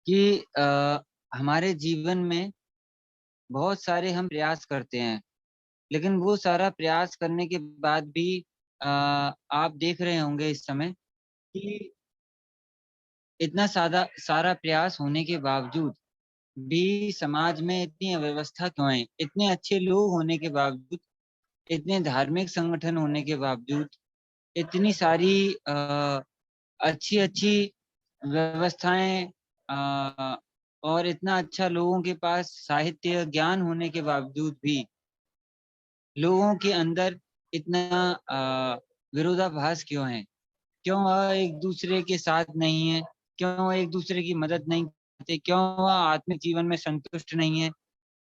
कि हमारे जीवन में बहुत सारे हम प्रयास करते हैं, लेकिन वो सारा प्रयास करने के बाद भी आप देख रहे होंगे इस समय कि इतना सादा सारा प्रयास होने के बावजूद भी समाज में इतनी अव्यवस्था क्यों है? इतने अच्छे लोग होने के बावजूद, इतने धार्मिक संगठन होने के बावजूद, इतनी सारी अच्छी अच्छी व्यवस्थाएं और इतना अच्छा लोगों के पास साहित्य ज्ञान होने के बावजूद भी लोगों के अंदर इतना विरोधाभास क्यों है? क्यों वह एक दूसरे के साथ नहीं है? क्यों वह एक दूसरे की मदद नहीं करते? क्यों वह आत्मिक जीवन में संतुष्ट नहीं है?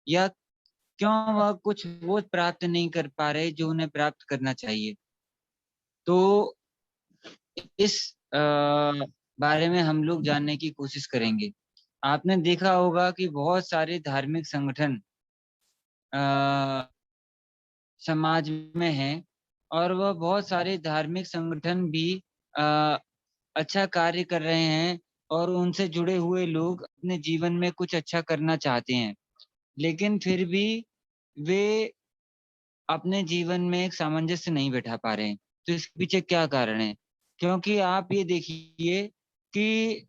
या क्यों वह कुछ वो प्राप्त नहीं कर पा रहे जो उन्हें प्राप्त करना चाहिए? तो इस बारे में हम लोग जानने की कोशिश करेंगे। आपने देखा होगा कि बहुत सारे धार्मिक संगठन समाज में हैं, और वह बहुत सारे धार्मिक संगठन भी अ, अच्छा कार्य कर रहे हैं, और उनसे जुड़े हुए लोग अपने जीवन में कुछ अच्छा करना चाहते हैं, लेकिन फिर भी वे अपने जीवन में एक सामंजस्य नहीं बैठा पा रहे हैं। तो इसके पीछे क्या कारण है? क्योंकि आप ये देखिए कि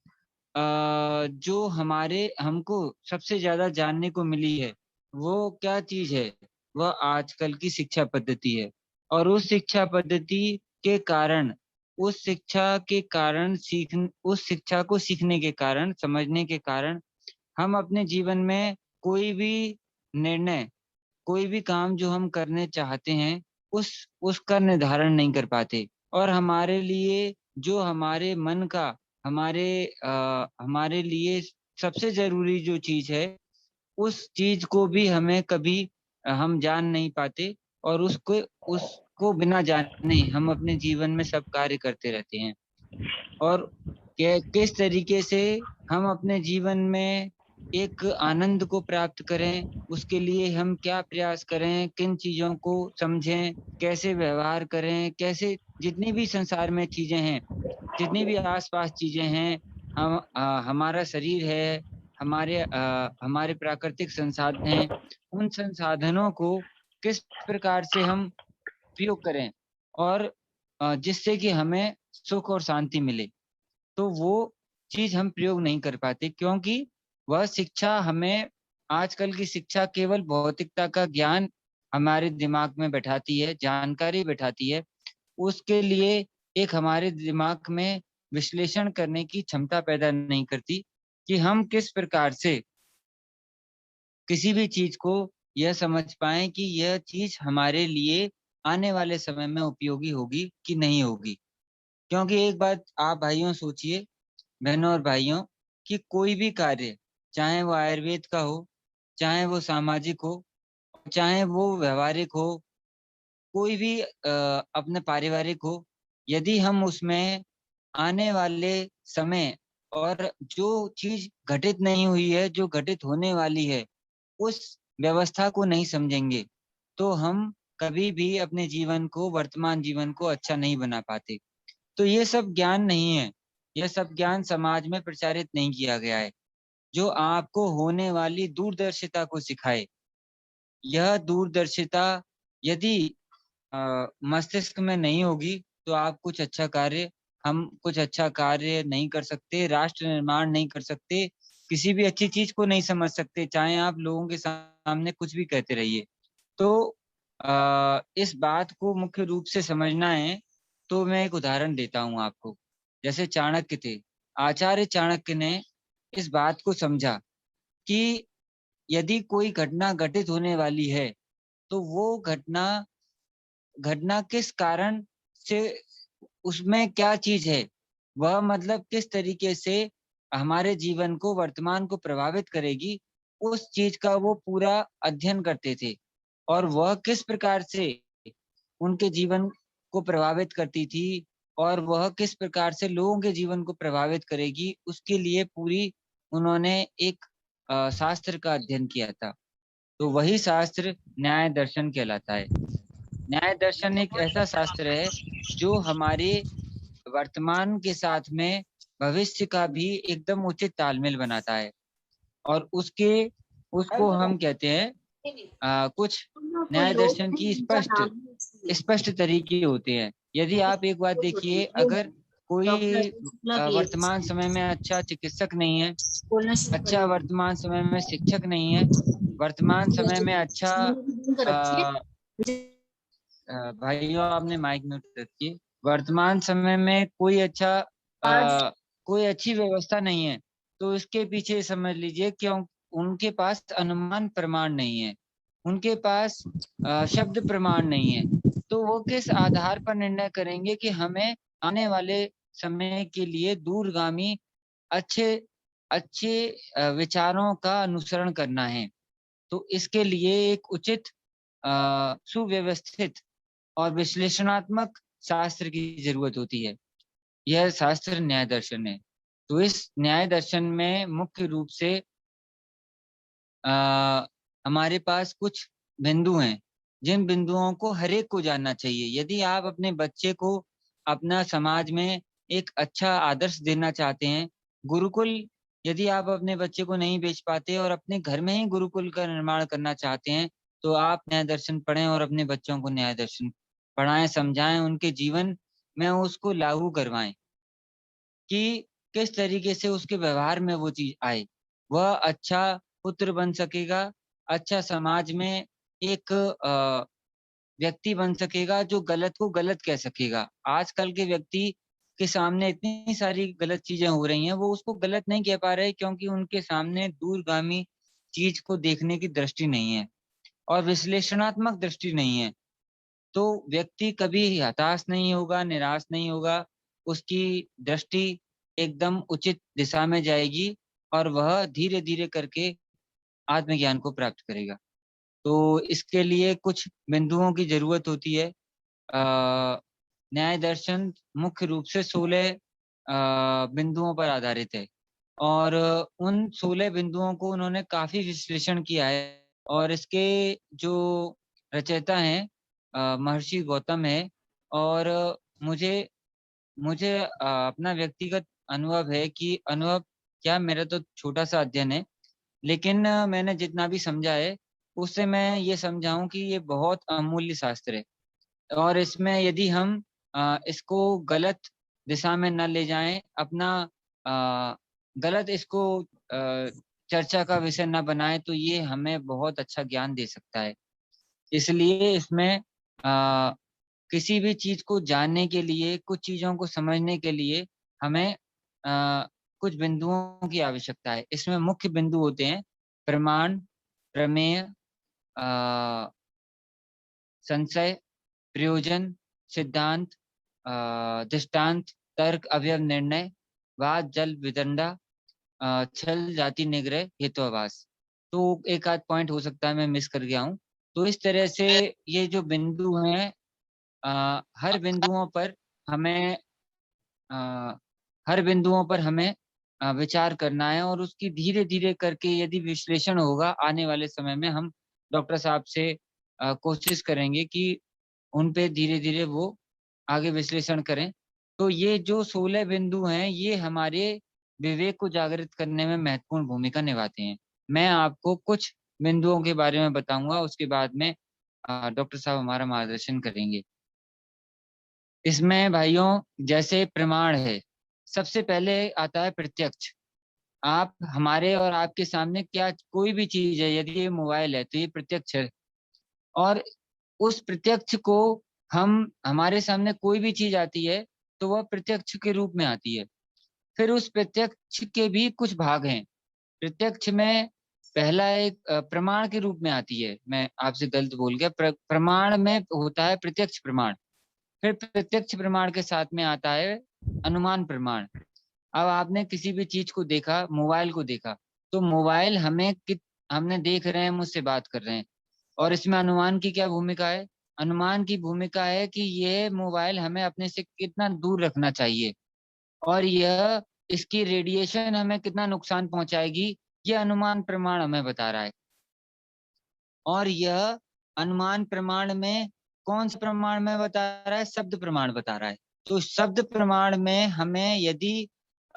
जो हमारे हमको सबसे ज्यादा जानने को मिली है, वो क्या चीज है? वह आजकल की शिक्षा पद्धति है। और उस शिक्षा पद्धति के कारण, उस शिक्षा को सीखने के कारण, समझने के कारण, हम अपने जीवन में कोई भी निर्णय, कोई भी काम जो हम करने चाहते हैं, उस उसका निर्धारण नहीं कर पाते। और हमारे लिए जो हमारे मन का, हमारे लिए सबसे जरूरी जो चीज है, उस चीज को भी हमें कभी हम जान नहीं पाते, और उसको बिना जाने हम अपने जीवन में सब कार्य करते रहते हैं। और किस तरीके से हम अपने जीवन में एक आनंद को प्राप्त करें, उसके लिए हम क्या प्रयास करें, किन चीजों को समझें, कैसे व्यवहार करें, कैसे जितनी भी संसार में चीजें हैं, जितनी भी आसपास चीजें हैं, हमारा शरीर है, हमारे प्राकृतिक संसाधन हैं, उन संसाधनों को किस प्रकार से हम उपयोग करें, और जिससे कि हमें सुख और शांति मिले। तो वो चीज हम प्रयोग नहीं कर पाते, क्योंकि वह शिक्षा हमें, आजकल की शिक्षा केवल भौतिकता का ज्ञान हमारे दिमाग में बैठाती है, जानकारी बैठाती है। उसके लिए एक हमारे दिमाग में विश्लेषण करने की क्षमता पैदा नहीं करती कि हम किस प्रकार से किसी भी चीज को यह समझ पाए कि यह चीज हमारे लिए आने वाले समय में उपयोगी होगी कि नहीं होगी। क्योंकि एक बात आप भाइयों सोचिए, बहनों और भाइयों, कि कोई भी कार्य, चाहे वो आयुर्वेद का हो, चाहे वो सामाजिक हो, चाहे वो व्यवहारिक हो, कोई भी अपने पारिवारिक हो, यदि हम उसमें आने वाले समय और जो चीज घटित नहीं हुई है, जो घटित होने वाली है, उस व्यवस्था को नहीं समझेंगे, तो हम कभी भी अपने जीवन को, वर्तमान जीवन को अच्छा नहीं बना पाते। तो ये सब ज्ञान नहीं है, यह सब ज्ञान समाज में प्रचारित नहीं किया गया है, जो आपको होने वाली दूरदर्शिता को सिखाए। यह दूरदर्शिता यदि मस्तिष्क में नहीं होगी, तो आप कुछ अच्छा कार्य, हम कुछ अच्छा कार्य नहीं कर सकते, राष्ट्र निर्माण नहीं कर सकते, किसी भी अच्छी चीज को नहीं समझ सकते, चाहे आप लोगों के सामने कुछ भी कहते रहिए। तो इस बात को मुख्य रूप से समझना है, तो मैं एक उदाहरण देता हूँ आपको। जैसे चाणक्य थे, आचार्य चाणक्य ने इस बात को समझा कि यदि कोई घटना घटित होने वाली है, तो वो घटना घटना किस कारण से, उसमें क्या चीज है, वह मतलब किस तरीके से हमारे जीवन को, वर्तमान को प्रभावित करेगी, उस चीज का वो पूरा अध्ययन करते थे। और वह किस प्रकार से उनके जीवन को प्रभावित करती थी, और वह किस प्रकार से लोगों के जीवन को प्रभावित करेगी, उसके लिए पूरी उन्होंने एक शास्त्र का अध्ययन किया था। तो वही शास्त्र न्याय दर्शन कहलाता है। न्याय दर्शन एक ऐसा शास्त्र है जो हमारे वर्तमान के साथ में भविष्य का भी एकदम उचित तालमेल बनाता है। और उसको हम कहते हैं कुछ न्याय दर्शन की स्पष्ट तरीके होते हैं। यदि आप एक बात देखिए, अगर कोई वर्तमान समय में अच्छा चिकित्सक नहीं है, अच्छा वर्तमान समय में शिक्षक नहीं है, वर्तमान समय में अच्छा भाइयों आपने माइक म्यूट रखिए, वर्तमान समय में कोई कोई अच्छी व्यवस्था नहीं है, तो इसके पीछे समझ लीजिए क्यों उनके पास अनुमान प्रमाण नहीं है, उनके पास शब्द प्रमाण नहीं है। तो वो किस आधार पर निर्णय करेंगे कि हमें आने वाले समय के लिए दूरगामी अच्छे अच्छे विचारों का अनुसरण करना है। तो इसके लिए एक उचित सुव्यवस्थित और विश्लेषणात्मक शास्त्र की जरूरत होती है। यह शास्त्र न्याय दर्शन है। तो इस न्याय दर्शन में मुख्य रूप से हमारे पास कुछ बिंदु हैं, जिन बिंदुओं को हर एक को जानना चाहिए। यदि आप अपने बच्चे को अपना समाज में एक अच्छा आदर्श देना चाहते हैं, गुरुकुल यदि आप अपने बच्चे को नहीं बेच पाते और अपने घर में ही गुरुकुल का निर्माण करना चाहते हैं, तो आप न्याय दर्शन पढ़ें और अपने बच्चों को न्याय दर्शन पढ़ाएं, समझाएं, उनके जीवन में उसको लागू करवाएं कि किस तरीके से उसके व्यवहार में वो चीज आए। वह अच्छा पुत्र बन सकेगा, अच्छा समाज में एक व्यक्ति बन सकेगा जो गलत को गलत कह सकेगा। आजकल के व्यक्ति के सामने इतनी सारी गलत चीजें हो रही हैं, वो उसको गलत नहीं कह पा रहे क्योंकि उनके सामने दूरगामी चीज को देखने की दृष्टि नहीं है और विश्लेषणात्मक दृष्टि नहीं है। तो व्यक्ति कभी हताश नहीं होगा, निराश नहीं होगा, उसकी दृष्टि एकदम उचित दिशा में जाएगी और वह धीरे धीरे करके आत्मज्ञान को प्राप्त करेगा। तो इसके लिए कुछ बिंदुओं की जरूरत होती है। न्याय दर्शन मुख्य रूप से 16 बिंदुओं पर आधारित है और उन 16 बिंदुओं को उन्होंने काफी विश्लेषण किया है। और इसके जो रचयिता हैं महर्षि गौतम है। और मुझे मुझे अपना व्यक्तिगत अनुभव है कि अनुभव क्या, मेरा तो छोटा सा अध्ययन है, लेकिन मैंने जितना भी समझा है उससे मैं ये समझा हूं कि ये बहुत अमूल्य शास्त्र है। और इसमें यदि हम इसको गलत दिशा में न ले जाएं, अपना गलत इसको चर्चा का विषय न बनाएं, तो ये हमें बहुत अच्छा ज्ञान दे सकता है। इसलिए इसमें किसी भी चीज को जानने के लिए, कुछ चीजों को समझने के लिए हमें कुछ बिंदुओं की आवश्यकता है। इसमें मुख्य बिंदु होते हैं प्रमाण, प्रमेय, संशय, प्रयोजन, सिद्धांत, दृष्टांत, तर्क, अवयव, निर्णय, वाद, जल, विदंडा, छल, जाति, निग्रह, हेतुवाद। तो एक आध पॉइंट हो सकता है मैं मिस कर गया हूँ। तो इस तरह से ये जो बिंदु हैं, हर बिंदुओं पर हमें अ, हर बिंदुओं पर हमें विचार करना है और उसकी धीरे धीरे करके यदि विश्लेषण होगा आने वाले समय में, हम डॉक्टर साहब से कोशिश करेंगे कि उन पे धीरे धीरे वो आगे विश्लेषण करें। तो ये जो 16 बिंदु हैं, ये हमारे विवेक को जागृत करने में महत्वपूर्ण भूमिका निभाते हैं। मैं आपको कुछ बिंदुओं के बारे में बताऊंगा, उसके बाद में डॉक्टर साहब हमारा मार्गदर्शन करेंगे। इसमें भाइयों जैसे प्रमाण है, सबसे पहले आता है प्रत्यक्ष। आप हमारे और आपके सामने क्या कोई भी चीज है, यदि ये मोबाइल है तो ये प्रत्यक्ष है। और उस प्रत्यक्ष को हम हमारे सामने कोई भी चीज आती है तो वह प्रत्यक्ष के रूप में आती है। फिर उस प्रत्यक्ष के भी कुछ भाग हैं। प्रत्यक्ष में पहला एक प्रमाण के रूप में आती है। मैं आपसे गलत बोल गया, प्रमाण में होता है प्रत्यक्ष प्रमाण। फिर प्रत्यक्ष प्रमाण के साथ में आता है अनुमान प्रमाण। अब आपने किसी भी चीज को देखा, मोबाइल को देखा, तो मोबाइल हमने देख रहे हैं, मुझसे बात कर रहे हैं, और इसमें अनुमान की क्या भूमिका है? अनुमान की भूमिका है कि ये मोबाइल हमें अपने से कितना दूर रखना चाहिए और यह इसकी रेडिएशन हमें कितना नुकसान पहुंचाएगी, ये अनुमान प्रमाण हमें बता रहा है। और यह अनुमान प्रमाण में कौन सा प्रमाण में बता रहा है? शब्द प्रमाण बता रहा है। तो शब्द प्रमाण में हमें यदि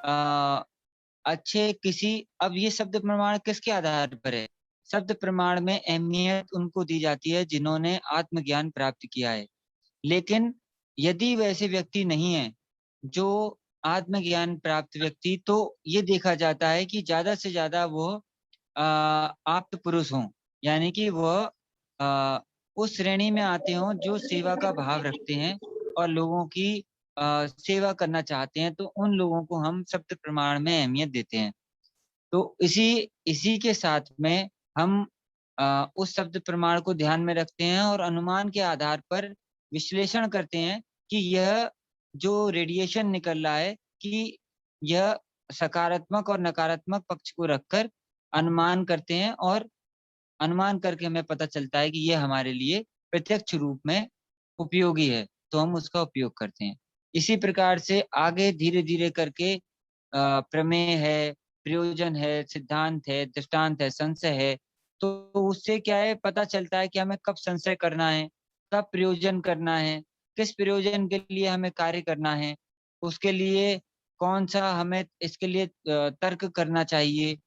अच्छे किसी, अब ये शब्द प्रमाण किसके आधार पर है? शब्द प्रमाण में अहमियत उनको दी जाती है जिन्होंने आत्मज्ञान प्राप्त किया है। लेकिन यदि वैसे व्यक्ति नहीं है जो आत्मज्ञान प्राप्त व्यक्ति, तो ये देखा जाता है कि ज्यादा से ज्यादा वो आप्त पुरुष हों, यानी कि वह उस श्रेणी में आते हों जो सेवा का भाव रखते हैं और लोगों की सेवा करना चाहते हैं, तो उन लोगों को हम शब्द प्रमाण में अहमियत देते हैं। तो इसी इसी के साथ में हम उस शब्द प्रमाण को ध्यान में रखते हैं और अनुमान के आधार पर विश्लेषण करते हैं कि यह जो रेडिएशन निकल रहा है, कि यह सकारात्मक और नकारात्मक पक्ष को रखकर अनुमान करते हैं, और अनुमान करके हमें पता चलता है कि यह हमारे लिए प्रत्यक्ष रूप में उपयोगी है, तो हम उसका उपयोग करते हैं। इसी प्रकार से आगे धीरे धीरे करके प्रमेय है, प्रयोजन है, सिद्धांत है, दृष्टांत है, संशय है। तो उससे क्या है, पता चलता है कि हमें कब संशय करना है, कब प्रयोजन करना है, किस प्रयोजन के लिए हमें कार्य करना है, उसके लिए कौन सा हमें इसके लिए तर्क करना चाहिए,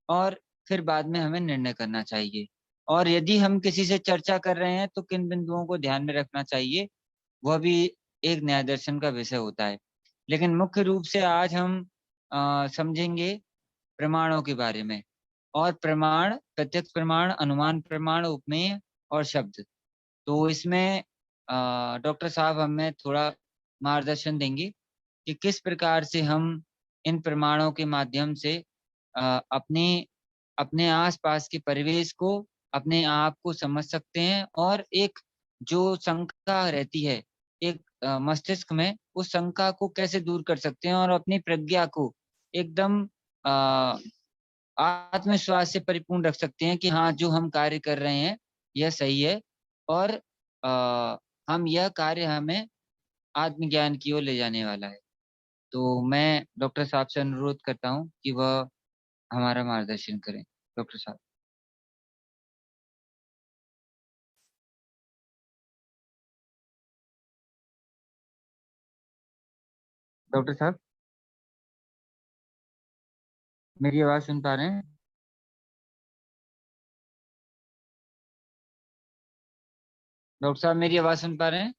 और फिर बाद में हमें निर्णय करना चाहिए। और यदि हम किसी से चर्चा कर रहे हैं तो किन बिंदुओं को ध्यान में रखना चाहिए, वह भी एक न्याय दर्शन का विषय होता है। लेकिन मुख्य रूप से आज हम समझेंगे प्रमाणों के बारे में, और प्रमाण, प्रत्यक्ष प्रमाण, अनुमान प्रमाण, उपमेय और शब्द। तो इसमें डॉक्टर साहब हमें थोड़ा मार्गदर्शन देंगे कि किस प्रकार से हम इन प्रमाणों के माध्यम से अपने अपने आसपास के परिवेश को, अपने आप को समझ सकते हैं, और एक जो शंका रहती है एक मस्तिष्क में, उस शंका को कैसे दूर कर सकते हैं, और अपनी प्रज्ञा को एकदम अ, आत्मविश्वास से परिपूर्ण रख सकते हैं कि हाँ, जो हम कार्य कर रहे हैं यह सही है, और हम यह कार्य हमें आत्मज्ञान की ओर ले जाने वाला है। तो मैं डॉक्टर साहब से अनुरोध करता हूँ कि वह हमारा मार्गदर्शन करें। डॉक्टर साहब। डॉक्टर साहब, मेरी आवाज सुन पा रहे हैं? डॉक्टर साहब, मेरी आवाज सुन पा रहे हैं?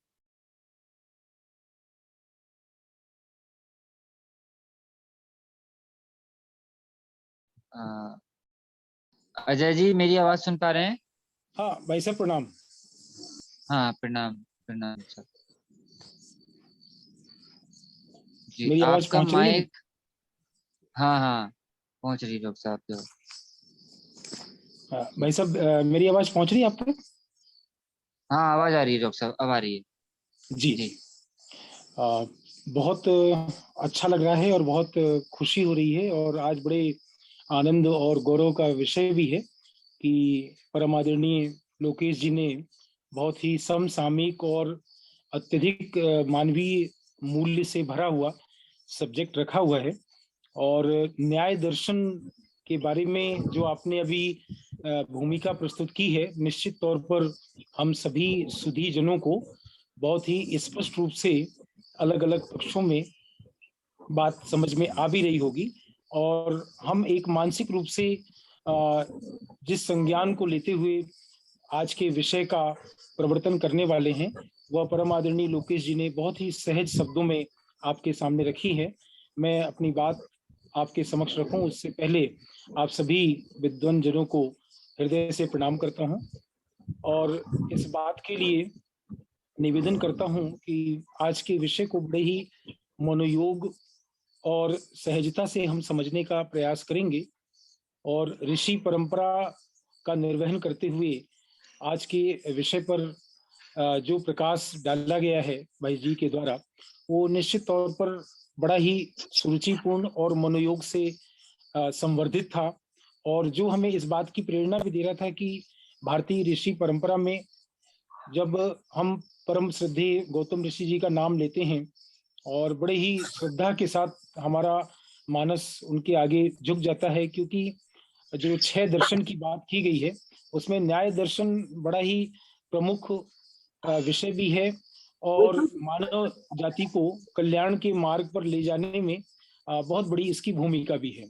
अ, अजय जी, मेरी आवाज सुन पा रहे हैं? हाँ भाई साहब, प्रणाम। हाँ, प्रणाम। प्रणाम सर। जी, मेरी आवाज आपका पहुंच रही है? माइक। हाँ हाँ, पहुंच रही है डॉक्टर साहब जो। हाँ, भाई साहब, मेरी आवाज पहुंच रही है आप तक? हाँ, आवाज आ रही है डॉक्टर साहब, अब आ रही है। जी। जी। बहुत अच्छा लग रहा है और बहुत खुशी हो रही है, और आज बड़े आनंद और गौरव का विषय भी है कि परम आदरणीय लोकेश जी ने बहुत ही समसामयिक और अत्यधिक मानवीय मूल्य से भरा हुआ सब्जेक्ट रखा हुआ है। और न्याय दर्शन के बारे में जो आपने अभी भूमिका प्रस्तुत की है, निश्चित तौर पर हम सभी सुधी जनों को बहुत ही स्पष्ट रूप से अलग अलग पक्षों में बात समझ में आ भी रही होगी। और हम एक मानसिक रूप से जिस संज्ञान को लेते हुए आज के विषय का प्रवर्तन करने वाले हैं, वह परम आदरणीय लोकेश जी ने बहुत ही सहज शब्दों में आपके सामने रखी है। मैं अपनी बात आपके समक्ष रखूं उससे पहले आप सभी विद्वान जनों को हृदय से प्रणाम करता हूं, और इस बात के लिए निवेदन करता हूं कि आज के विषय को बड़े ही मनोयोग और सहजता से हम समझने का प्रयास करेंगे, और ऋषि परंपरा का निर्वहन करते हुए आज के विषय पर जो प्रकाश डाला गया है भाई जी के द्वारा, वो निश्चित तौर पर बड़ा ही सुरुचिपूर्ण और मनोयोग से संवर्धित था, और जो हमें इस बात की प्रेरणा भी दे रहा था कि भारतीय ऋषि परंपरा में जब हम परम श्रद्धेय गौतम ऋषि जी का नाम लेते हैं और बड़े ही श्रद्धा के साथ हमारा मानस उनके आगे झुक जाता है, क्योंकि जो 6 दर्शन की बात की गई है उसमें न्याय दर्शन बड़ा ही प्रमुख विषय भी है, और मानव जाति को कल्याण के मार्ग पर ले जाने में बहुत बड़ी इसकी भूमिका भी है।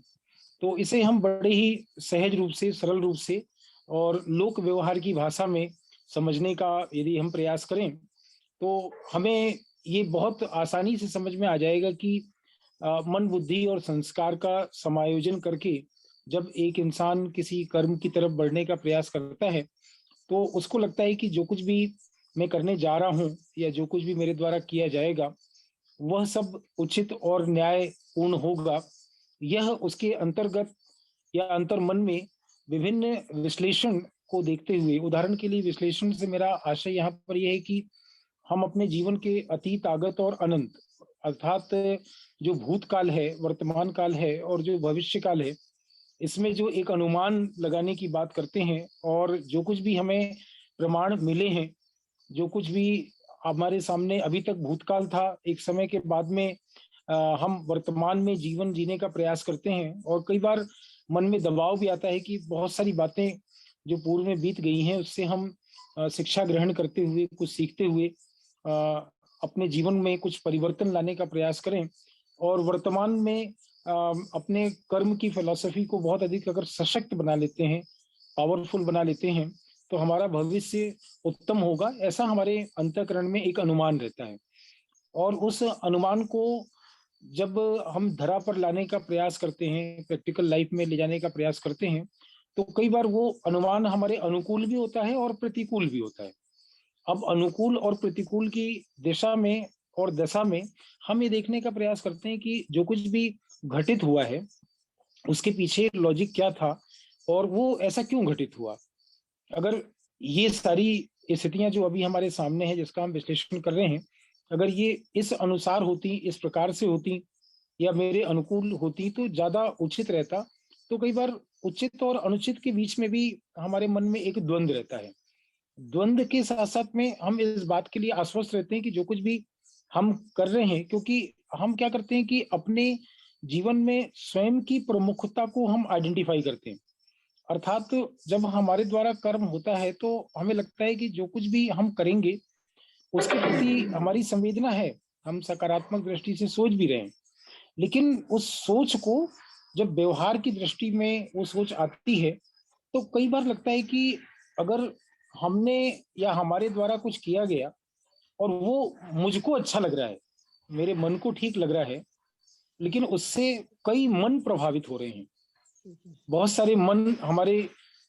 तो इसे हम बड़े ही सहज रूप से, सरल रूप से और लोक व्यवहार की भाषा में समझने का यदि हम प्रयास करें, तो हमें ये बहुत आसानी से समझ में आ जाएगा कि मन, बुद्धि और संस्कार का समायोजन करके जब एक इंसान किसी कर्म की तरफ बढ़ने का प्रयास करता है, तो उसको लगता है कि जो कुछ भी मैं करने जा रहा हूँ या जो कुछ भी मेरे द्वारा किया जाएगा, वह सब उचित और न्यायपूर्ण होगा। यह उसके अंतर्गत या अंतर्मन में विभिन्न विश्लेषण को देखते हुए, उदाहरण के लिए विश्लेषण से मेरा आशय यहाँ पर यह है कि हम अपने जीवन के अतीत, आगत और अनंत, अर्थात जो भूतकाल है, वर्तमान काल है और जो भविष्य काल है, इसमें जो एक अनुमान लगाने की बात करते हैं और जो कुछ भी हमें प्रमाण मिले हैं, जो कुछ भी हमारे सामने अभी तक भूतकाल था, एक समय के बाद में हम वर्तमान में जीवन जीने का प्रयास करते हैं और कई बार मन में दबाव भी आता है कि बहुत सारी बातें जो पूर्व में बीत गई हैं, उससे हम शिक्षा ग्रहण करते हुए, कुछ सीखते हुए अपने जीवन में कुछ परिवर्तन लाने का प्रयास करें और वर्तमान में अपने कर्म की फिलॉसफी को बहुत अधिक अगर सशक्त बना लेते हैं, पावरफुल बना लेते हैं, तो हमारा भविष्य उत्तम होगा, ऐसा हमारे अंतःकरण में एक अनुमान रहता है। और उस अनुमान को जब हम धरा पर लाने का प्रयास करते हैं, प्रैक्टिकल लाइफ में ले जाने का प्रयास करते हैं, तो कई बार वो अनुमान हमारे अनुकूल भी होता है और प्रतिकूल भी होता है। अब अनुकूल और प्रतिकूल की दिशा में और दशा में हम ये देखने का प्रयास करते हैं कि जो कुछ भी घटित हुआ है, उसके पीछे लॉजिक क्या था और वो ऐसा क्यों घटित हुआ। अगर ये सारी स्थितियां जो अभी हमारे सामने है, जिसका हम विश्लेषण कर रहे हैं, अगर ये इस अनुसार होती, इस प्रकार से होती या मेरे अनुकूल होती तो ज्यादा उचित रहता। तो कई बार उचित और अनुचित के बीच में भी हमारे मन में एक द्वंद्व रहता है। द्वंद्व के साथ साथ में हम इस बात के लिए आश्वस्त रहते हैं कि जो कुछ भी हम कर रहे हैं, क्योंकि हम क्या करते हैं कि अपने जीवन में स्वयं की प्रमुखता को हम आइडेंटिफाई करते हैं। अर्थात जब हमारे द्वारा कर्म होता है तो हमें लगता है कि जो कुछ भी हम करेंगे उसके प्रति हमारी संवेदना है, हम सकारात्मक दृष्टि से सोच भी रहे हैं। लेकिन उस सोच को जब व्यवहार की दृष्टि में वो सोच आती है, तो कई बार लगता है कि अगर हमने या हमारे द्वारा कुछ किया गया और वो मुझको अच्छा लग रहा है, मेरे मन को ठीक लग रहा है, लेकिन उससे कई मन प्रभावित हो रहे हैं। बहुत सारे मन हमारे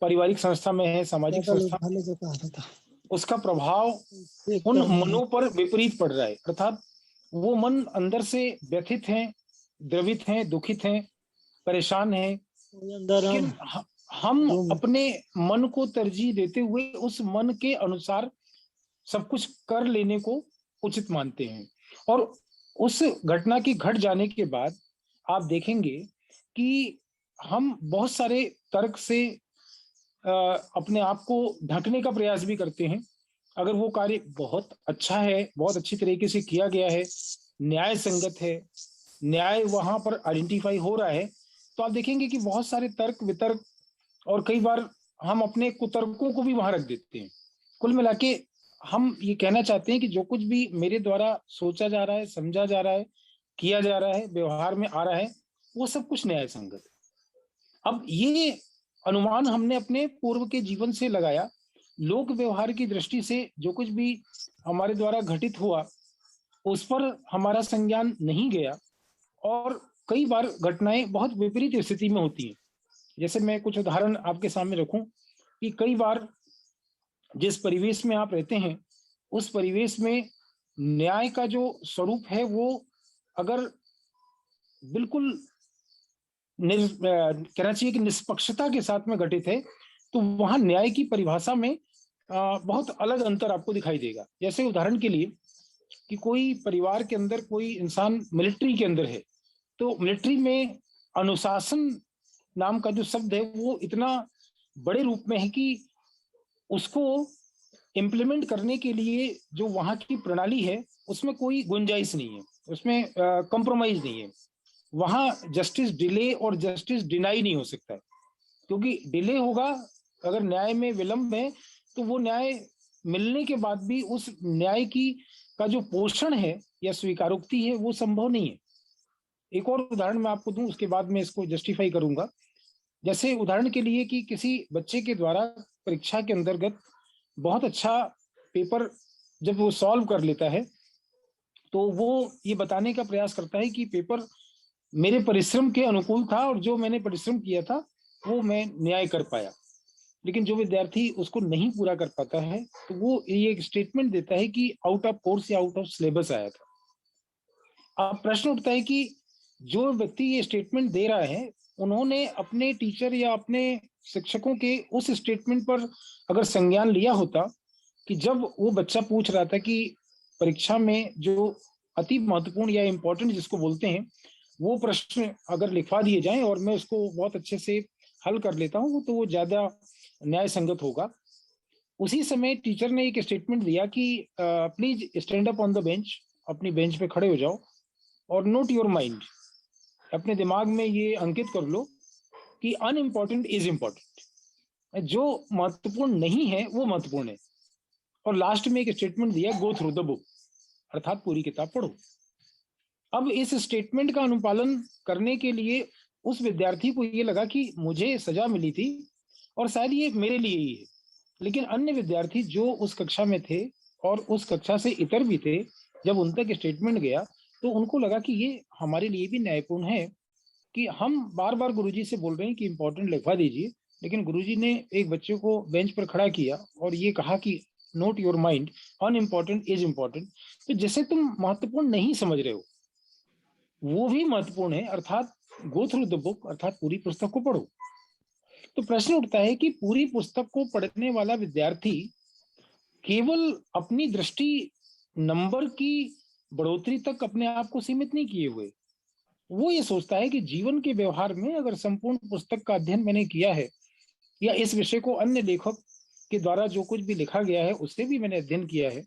पारिवारिक संस्था में है, सामाजिक संस्था में, उसका प्रभाव उन मनों पर विपरीत पड़ रहा है। अर्थात वो मन अंदर से व्यथित हैं, द्रवित हैं, दुखित हैं, परेशान हैं, लेकिन हम अपने मन को तरजीह देते हुए उस मन के अनुसार सब कुछ कर लेने को उचित मानते हैं। और उस घटना की घट जाने के बाद आप देखेंगे कि हम बहुत सारे तर्क से अपने आप को ढकने का प्रयास भी करते हैं। अगर वो कार्य बहुत अच्छा है, बहुत अच्छी तरीके से किया गया है, न्याय संगत है, न्याय वहां पर आइडेंटिफाई हो रहा है, तो आप देखेंगे कि बहुत सारे तर्क वितर्क और कई बार हम अपने कुतर्कों को भी वहां रख देते हैं। कुल मिला के हम ये कहना चाहते हैं कि जो कुछ भी मेरे द्वारा सोचा जा रहा है, समझा जा रहा है, किया जा रहा है, व्यवहार में आ रहा है, वो सब कुछ न्याय संगत है। अब ये अनुमान हमने अपने पूर्व के जीवन से लगाया, लोक व्यवहार की दृष्टि से जो कुछ भी हमारे द्वारा घटित हुआ उस पर हमारा संज्ञान नहीं गया और कई बार घटनाएं बहुत विपरीत स्थिति में होती हैं। जैसे मैं कुछ उदाहरण आपके सामने रखूं कि कई बार जिस परिवेश में आप रहते हैं, उस परिवेश में न्याय का जो स्वरूप है वो अगर बिल्कुल कहना चाहिए कि निष्पक्षता के साथ में घटित है, तो वहां न्याय की परिभाषा में बहुत अलग अंतर आपको दिखाई देगा। जैसे उदाहरण के लिए कि कोई परिवार के अंदर कोई इंसान मिलिट्री के अंदर है, तो मिलिट्री में अनुशासन नाम का जो शब्द है वो इतना बड़े रूप में है कि उसको इम्प्लीमेंट करने के लिए जो वहां की प्रणाली है उसमें कोई गुंजाइश नहीं है, उसमें कॉम्प्रोमाइज नहीं है। वहां जस्टिस डिले और जस्टिस डिनाई नहीं हो सकता है, क्योंकि डिले होगा अगर न्याय में विलंब है तो वो न्याय मिलने के बाद भी उस न्याय की का जो पोषण है या स्वीकारोक्ति है वो संभव नहीं है। एक और उदाहरण मैं आपको दूं, उसके बाद मैं इसको जस्टिफाई करूंगा। जैसे उदाहरण के लिए कि किसी बच्चे के द्वारा परीक्षा के अंतर्गत बहुत अच्छा पेपर जब वो सॉल्व कर लेता है, तो वो ये बताने का प्रयास करता है कि पेपर मेरे परिश्रम के अनुकूल था और जो मैंने परिश्रम किया था वो मैं न्याय कर पाया। लेकिन जो विद्यार्थी उसको नहीं पूरा कर पाता है, तो वो ये एक स्टेटमेंट देता है कि आउट ऑफ कोर्स या आउट ऑफ सिलेबस आया था। अब प्रश्न उठता है कि जो व्यक्ति ये स्टेटमेंट दे रहा है, उन्होंने अपने टीचर या अपने शिक्षकों के उस स्टेटमेंट पर अगर संज्ञान लिया होता कि जब वो बच्चा पूछ रहा था कि परीक्षा में जो अति महत्वपूर्ण या इम्पोर्टेंट जिसको बोलते हैं, वो प्रश्न अगर लिखवा दिए जाएं और मैं उसको बहुत अच्छे से हल कर लेता हूँ, तो वो ज्यादा न्याय संगत होगा। उसी समय टीचर ने एक स्टेटमेंट दिया कि please stand up on the bench, अपनी बेंच पे खड़े हो जाओ और नोट योर माइंड, अपने दिमाग में ये अंकित कर लो कि अनइम्पोर्टेंट इज इम्पोर्टेंट, जो महत्वपूर्ण नहीं है वो महत्वपूर्ण है। और लास्ट में एक स्टेटमेंट दिया, गो थ्रू द बुक, अर्थात पूरी किताब पढ़ो। अब इस स्टेटमेंट का अनुपालन करने के लिए उस विद्यार्थी को ये लगा कि मुझे सजा मिली थी और शायद ये मेरे लिए ही है, लेकिन अन्य विद्यार्थी जो उस कक्षा में थे और उस कक्षा से इतर भी थे, जब उन तक स्टेटमेंट गया तो उनको लगा कि ये हमारे लिए भी न्यायपूर्ण है कि हम बार बार गुरुजी से बोल रहे हैं कि इंपॉर्टेंट लिखवा दीजिए, लेकिन गुरुजी ने एक बच्चे को बेंच पर खड़ा किया और ये कहा कि not your mind, unimportant is important. तो जैसे तुम महत्वपूर्ण नहीं समझ रहे हो, वो भी महत्वपूर्ण है, अर्थात गो थ्रू द बुक, अर्थात पूरी पुस्तक को पढ़ो। तो प्रश्न उठता है कि पूरी पुस्तक को पढ़ने वाला विद्यार्थी केवल अपनी दृष्टि नंबर की बढ़ोतरी तक अपने आप को सीमित नहीं किए हुए, वो ये सोचता है कि जीवन के व्यवहार में अगर संपूर्ण पुस्तक का अध्ययन मैंने किया है या इस विषय को अन्य लेखक के द्वारा जो कुछ भी लिखा गया है उससे भी मैंने अध्ययन किया है,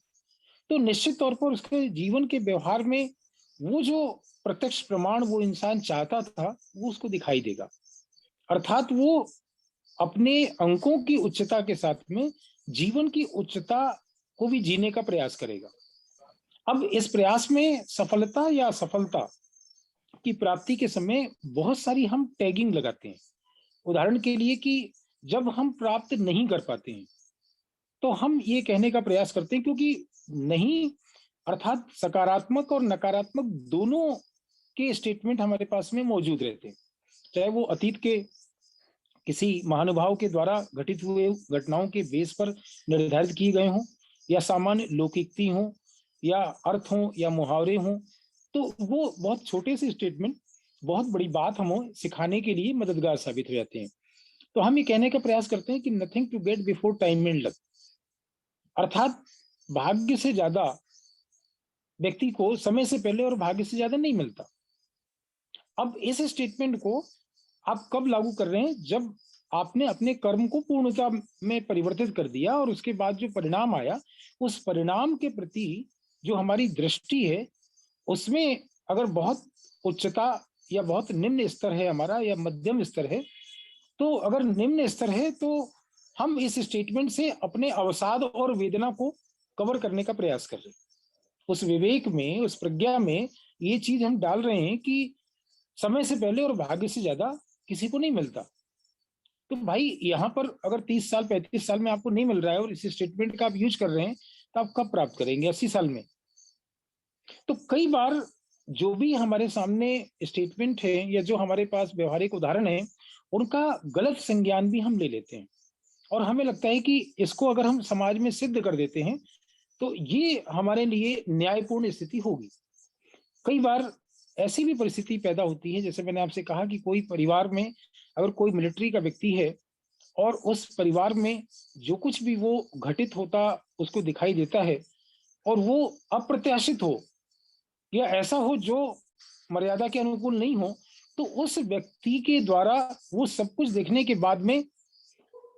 तो निश्चित तौर पर उसके जीवन के व्यवहार में वो जो प्रत्यक्ष प्रमाण वो इंसान चाहता था वो उसको दिखाई देगा। अर्थात वो अपने अंकों की उच्चता के साथ में जीवन की उच्चता को भी जीने का प्रयास करेगा। अब इस प्रयास में सफलता या असफलता की प्राप्ति के समय बहुत सारी हम टैगिंग लगाते हैं। उदाहरण के लिए कि जब हम प्राप्त नहीं कर पाते हैं तो हम ये कहने का प्रयास करते हैं क्योंकि नहीं, अर्थात सकारात्मक और नकारात्मक दोनों के स्टेटमेंट हमारे पास में मौजूद रहते हैं, चाहे वो अतीत के किसी महानुभाव के द्वारा घटित हुए घटनाओं के बेस पर निर्धारित किए गए हों या सामान्य लौकिकती हों या अर्थ हों या मुहावरे हों। तो वो बहुत छोटे से स्टेटमेंट बहुत बड़ी बात हमें सिखाने के लिए मददगार साबित हो जाते हैं। तो हम ये कहने का प्रयास करते हैं कि nothing to get before time and luck, अर्थात भाग्य से ज्यादा व्यक्ति को समय से पहले और भाग्य से ज्यादा नहीं मिलता। अब इस स्टेटमेंट को आप कब लागू कर रहे हैं? जब आपने अपने कर्म को पूर्णता में परिवर्तित कर दिया और उसके बाद जो परिणाम आया उस परिणाम के प्रति जो हमारी दृष्टि है उसमें अगर बहुत उच्चता या बहुत निम्न स्तर है हमारा या मध्यम स्तर है, तो अगर निम्न स्तर है तो हम इस स्टेटमेंट से अपने अवसाद और वेदना को कवर करने का प्रयास कर रहे हैं। उस विवेक में, उस प्रज्ञा में ये चीज हम डाल रहे हैं कि समय से पहले और भाग्य से ज्यादा किसी को नहीं मिलता। तो भाई यहाँ पर अगर 30 साल 35 साल में आपको नहीं मिल रहा है और इस स्टेटमेंट का आप यूज कर रहे हैं, तो आप कब प्राप्त करेंगे? 80 साल में। तो कई बार जो भी हमारे सामने स्टेटमेंट है या जो हमारे पास व्यवहारिक उदाहरण है उनका गलत संज्ञान भी हम ले लेते हैं और हमें लगता है कि इसको अगर हम समाज में सिद्ध कर देते हैं तो ये हमारे लिए न्यायपूर्ण स्थिति होगी। कई बार ऐसी भी परिस्थिति पैदा होती है, जैसे मैंने आपसे कहा कि कोई परिवार में अगर कोई मिलिट्री का व्यक्ति है और उस परिवार में जो कुछ भी वो घटित होता उसको दिखाई देता है और वो अप्रत्याशित हो या ऐसा हो जो मर्यादा के अनुकूल नहीं हो, तो उस व्यक्ति के द्वारा वो सब कुछ देखने के बाद में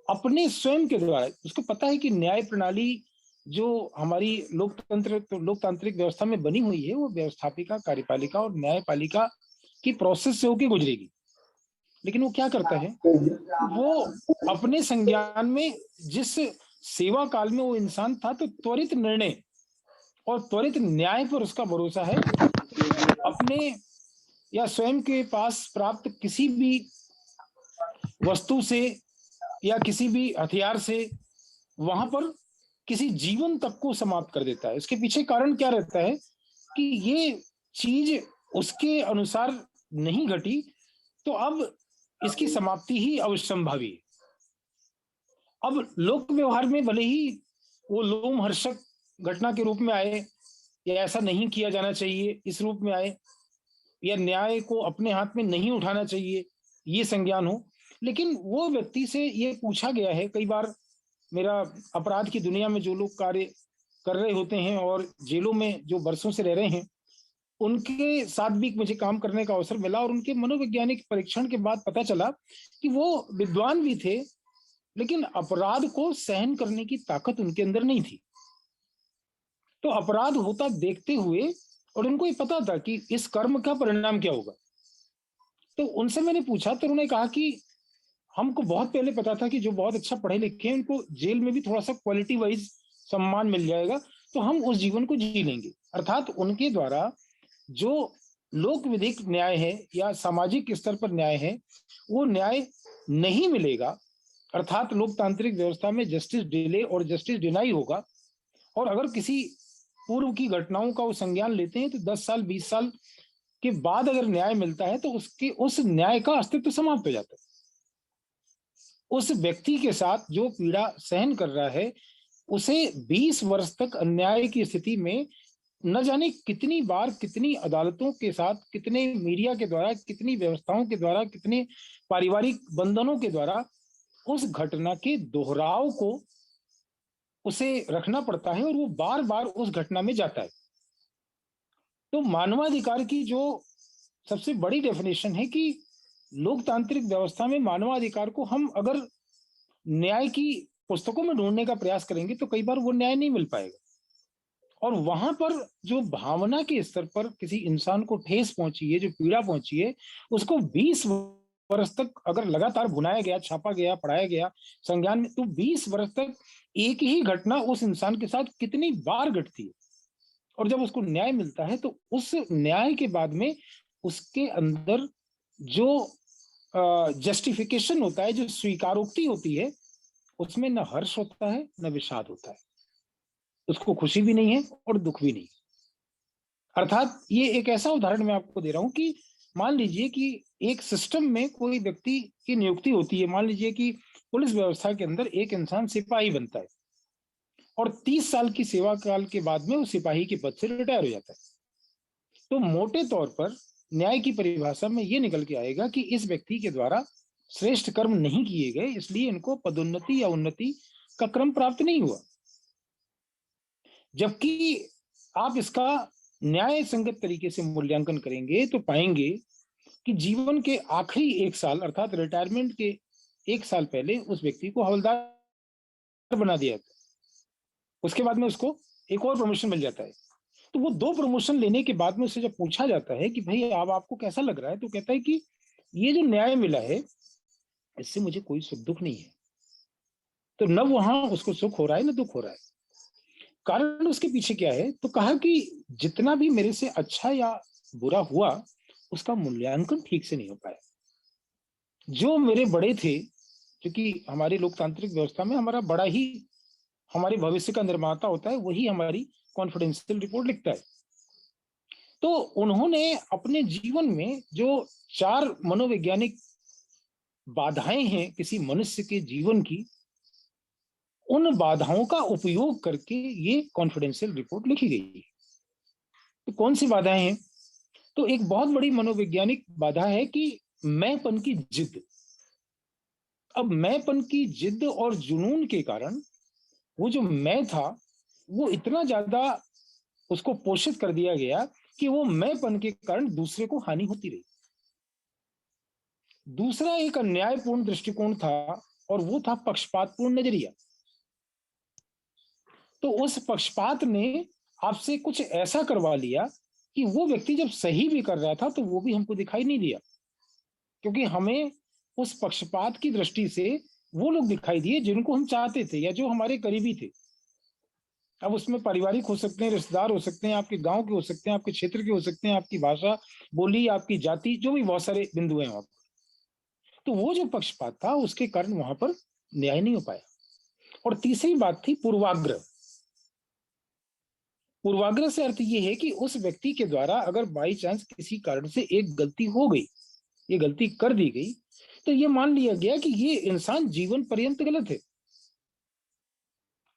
अपने स्वयं के द्वारा, उसको पता है कि न्याय प्रणाली जो हमारी लोकतांत्रिक व्यवस्था में बनी हुई है वो व्यवस्थापिका, कार्यपालिका और न्यायपालिका की प्रोसेस से होकर गुजरेगी, लेकिन वो क्या करता है, वो अपने संज्ञान में जिस सेवा काल में वो इंसान था तो त्वरित निर्णय और त्वरित न्याय पर उसका भरोसा है, अपने या स्वयं के पास प्राप्त किसी भी वस्तु से या किसी भी हथियार से वहां पर किसी जीवन तक को समाप्त कर देता है। इसके पीछे कारण क्या रहता है कि ये चीज उसके अनुसार नहीं घटी, तो अब इसकी समाप्ति ही अवश्यंभावी है। अब लोक व्यवहार में भले ही वो लोमहर्षक घटना के रूप में आए, या ऐसा नहीं किया जाना चाहिए इस रूप में आए, या न्याय को अपने हाथ में नहीं उठाना चाहिए ये संज्ञान हो, लेकिन वो व्यक्ति से ये पूछा गया है कई बार। मेरा अपराध की दुनिया में जो लोग कार्य कर रहे होते हैं और जेलों में जो बरसों से रह रहे हैं, उनके साथ भी मुझे काम करने का अवसर मिला, और उनके मनोवैज्ञानिक परीक्षण के बाद पता चला कि वो विद्वान भी थे, लेकिन अपराध को सहन करने की ताकत उनके अंदर नहीं थी। तो अपराध होता देखते हुए, और उनको ये पता था कि इस कर्म का परिणाम क्या होगा, तो उनसे मैंने पूछा तो उन्होंने कहा कि हमको बहुत पहले पता था कि जो बहुत अच्छा पढ़े लिखे हैं उनको जेल में भी थोड़ा सा क्वालिटी वाइज सम्मान मिल जाएगा, तो हम उस जीवन को जी लेंगे। अर्थात उनके द्वारा जो लोक विधिक न्याय है या सामाजिक स्तर पर न्याय है, वो न्याय नहीं मिलेगा। अर्थात लोकतांत्रिक व्यवस्था में जस्टिस डिले और जस्टिस डिनाई होगा, और अगर किसी पूर्व की घटनाओं का वो संज्ञान लेते हैं तो 10 साल 20 साल के बाद अगर न्याय मिलता है तो उसके उस न्याय का अस्तित्व समाप्त हो जाता है। उस व्यक्ति के साथ जो पीड़ा सहन कर रहा है, उसे 20 वर्ष तक अन्याय की स्थिति में न जाने कितनी बार, कितनी अदालतों के साथ, कितने मीडिया के द्वारा, कितनी व्यवस्थाओं के द्वारा, कितने पारिवारिक बंधनों के द्वारा उस घटना के दोहराव को उसे रखना पड़ता है, और वो बार बार उस घटना में जाता है। तो मानवाधिकार की जो सबसे बड़ी डेफिनेशन है कि लोकतांत्रिक व्यवस्था में मानवाधिकार को हम अगर न्याय की पुस्तकों में ढूंढने का प्रयास करेंगे तो कई बार वो न्याय नहीं मिल पाएगा, और वहां पर जो भावना के स्तर पर किसी इंसान को ठेस पहुंची है, जो पीड़ा पहुंची है, उसको 20 वर्ष तक अगर लगातार भुनाया गया, छापा गया, पढ़ाया गया संज्ञान में, तो 20 वर्ष तक एक ही घटना उस इंसान के साथ कितनी बार घटती है, और जब उसको न्याय मिलता है तो उस न्याय के बाद में उसके अंदर जो जस्टिफिकेशन होता है, जो स्वीकारोक्ति होती है, उसमें न हर्ष होता है न विषाद होता है, उसको खुशी भी नहीं है और दुख भी नहीं। अर्थात ये एक ऐसा उदाहरण मैं आपको दे रहा हूं कि मान लीजिए कि एक सिस्टम में कोई व्यक्ति की नियुक्ति होती है। मान लीजिए कि पुलिस व्यवस्था के अंदर एक इंसान सिपाही बनता है, और 30 साल की सेवा काल के बाद में वो सिपाही के पद से रिटायर हो जाता है। तो मोटे तौर पर न्याय की परिभाषा में ये निकल के आएगा कि इस व्यक्ति के द्वारा श्रेष्ठ कर्म नहीं किए गए, इसलिए इनको पदोन्नति या उन्नति का क्रम प्राप्त नहीं हुआ। जबकि आप इसका न्याय संगत तरीके से मूल्यांकन करेंगे तो पाएंगे कि जीवन के आखिरी 1 साल अर्थात रिटायरमेंट के 1 साल पहले उस व्यक्ति को हवलदार बना दिया था, उसके बाद में उसको एक और प्रमोशन मिल जाता है। तो वो 2 प्रमोशन लेने के बाद में उससे जब पूछा जाता है कि भाई अब आपको कैसा लग रहा है, तो कहता है कि ये जो न्याय मिला है इससे मुझे कोई सुख दुख नहीं है। तो न वहां उसको सुख हो रहा है न दुख हो रहा है। कारण उसके पीछे क्या है, तो कहा कि जितना भी मेरे से अच्छा या बुरा हुआ उसका मूल्यांकन ठीक से नहीं हो पाया। जो मेरे बड़े थे, क्योंकि हमारी लोकतांत्रिक व्यवस्था में हमारा बड़ा ही हमारे भविष्य का निर्माता होता है, वही हमारी कॉन्फिडेंशियल रिपोर्ट लिखता है। तो उन्होंने अपने जीवन में जो 4 मनोवैज्ञानिक बाधाएं हैं किसी मनुष्य के जीवन की, उन बाधाओं का उपयोग करके ये कॉन्फिडेंशियल रिपोर्ट लिखी गई है। तो कौन सी बाधाएं हैं? तो एक बहुत बड़ी मनोवैज्ञानिक बाधा है कि मैंपन की जिद। अब मैंपन की जिद और जुनून के कारण वो जो मैं था वो इतना ज्यादा उसको पोषित कर दिया गया कि वो मैंपन के कारण दूसरे को हानि होती रही। दूसरा एक अन्यायपूर्ण दृष्टिकोण था, और वो था पक्षपातपूर्ण नजरिया। तो उस पक्षपात ने आपसे कुछ ऐसा करवा लिया कि वो व्यक्ति जब सही भी कर रहा था तो वो भी हमको दिखाई नहीं दिया, क्योंकि हमें उस पक्षपात की दृष्टि से वो लोग दिखाई दिए जिनको हम चाहते थे या जो हमारे करीबी थे। अब उसमें पारिवारिक हो सकते हैं, रिश्तेदार हो सकते हैं, आपके गांव के हो सकते हैं, आपके क्षेत्र के हो सकते हैं, आपकी भाषा, बोली, आपकी जाति, जो भी बहुत सारे बिंदु हैं वहां पर। तो वो जो पक्षपात था उसके कारण वहां पर न्याय नहीं हो पाया। और तीसरी बात थी पूर्वाग्रह। पूर्वाग्रह से अर्थ ये है कि उस व्यक्ति के द्वारा अगर बाई चांस किसी कारण से एक गलती हो गई, ये गलती कर दी गई, तो ये मान लिया गया कि ये इंसान जीवन पर्यंत गलत है।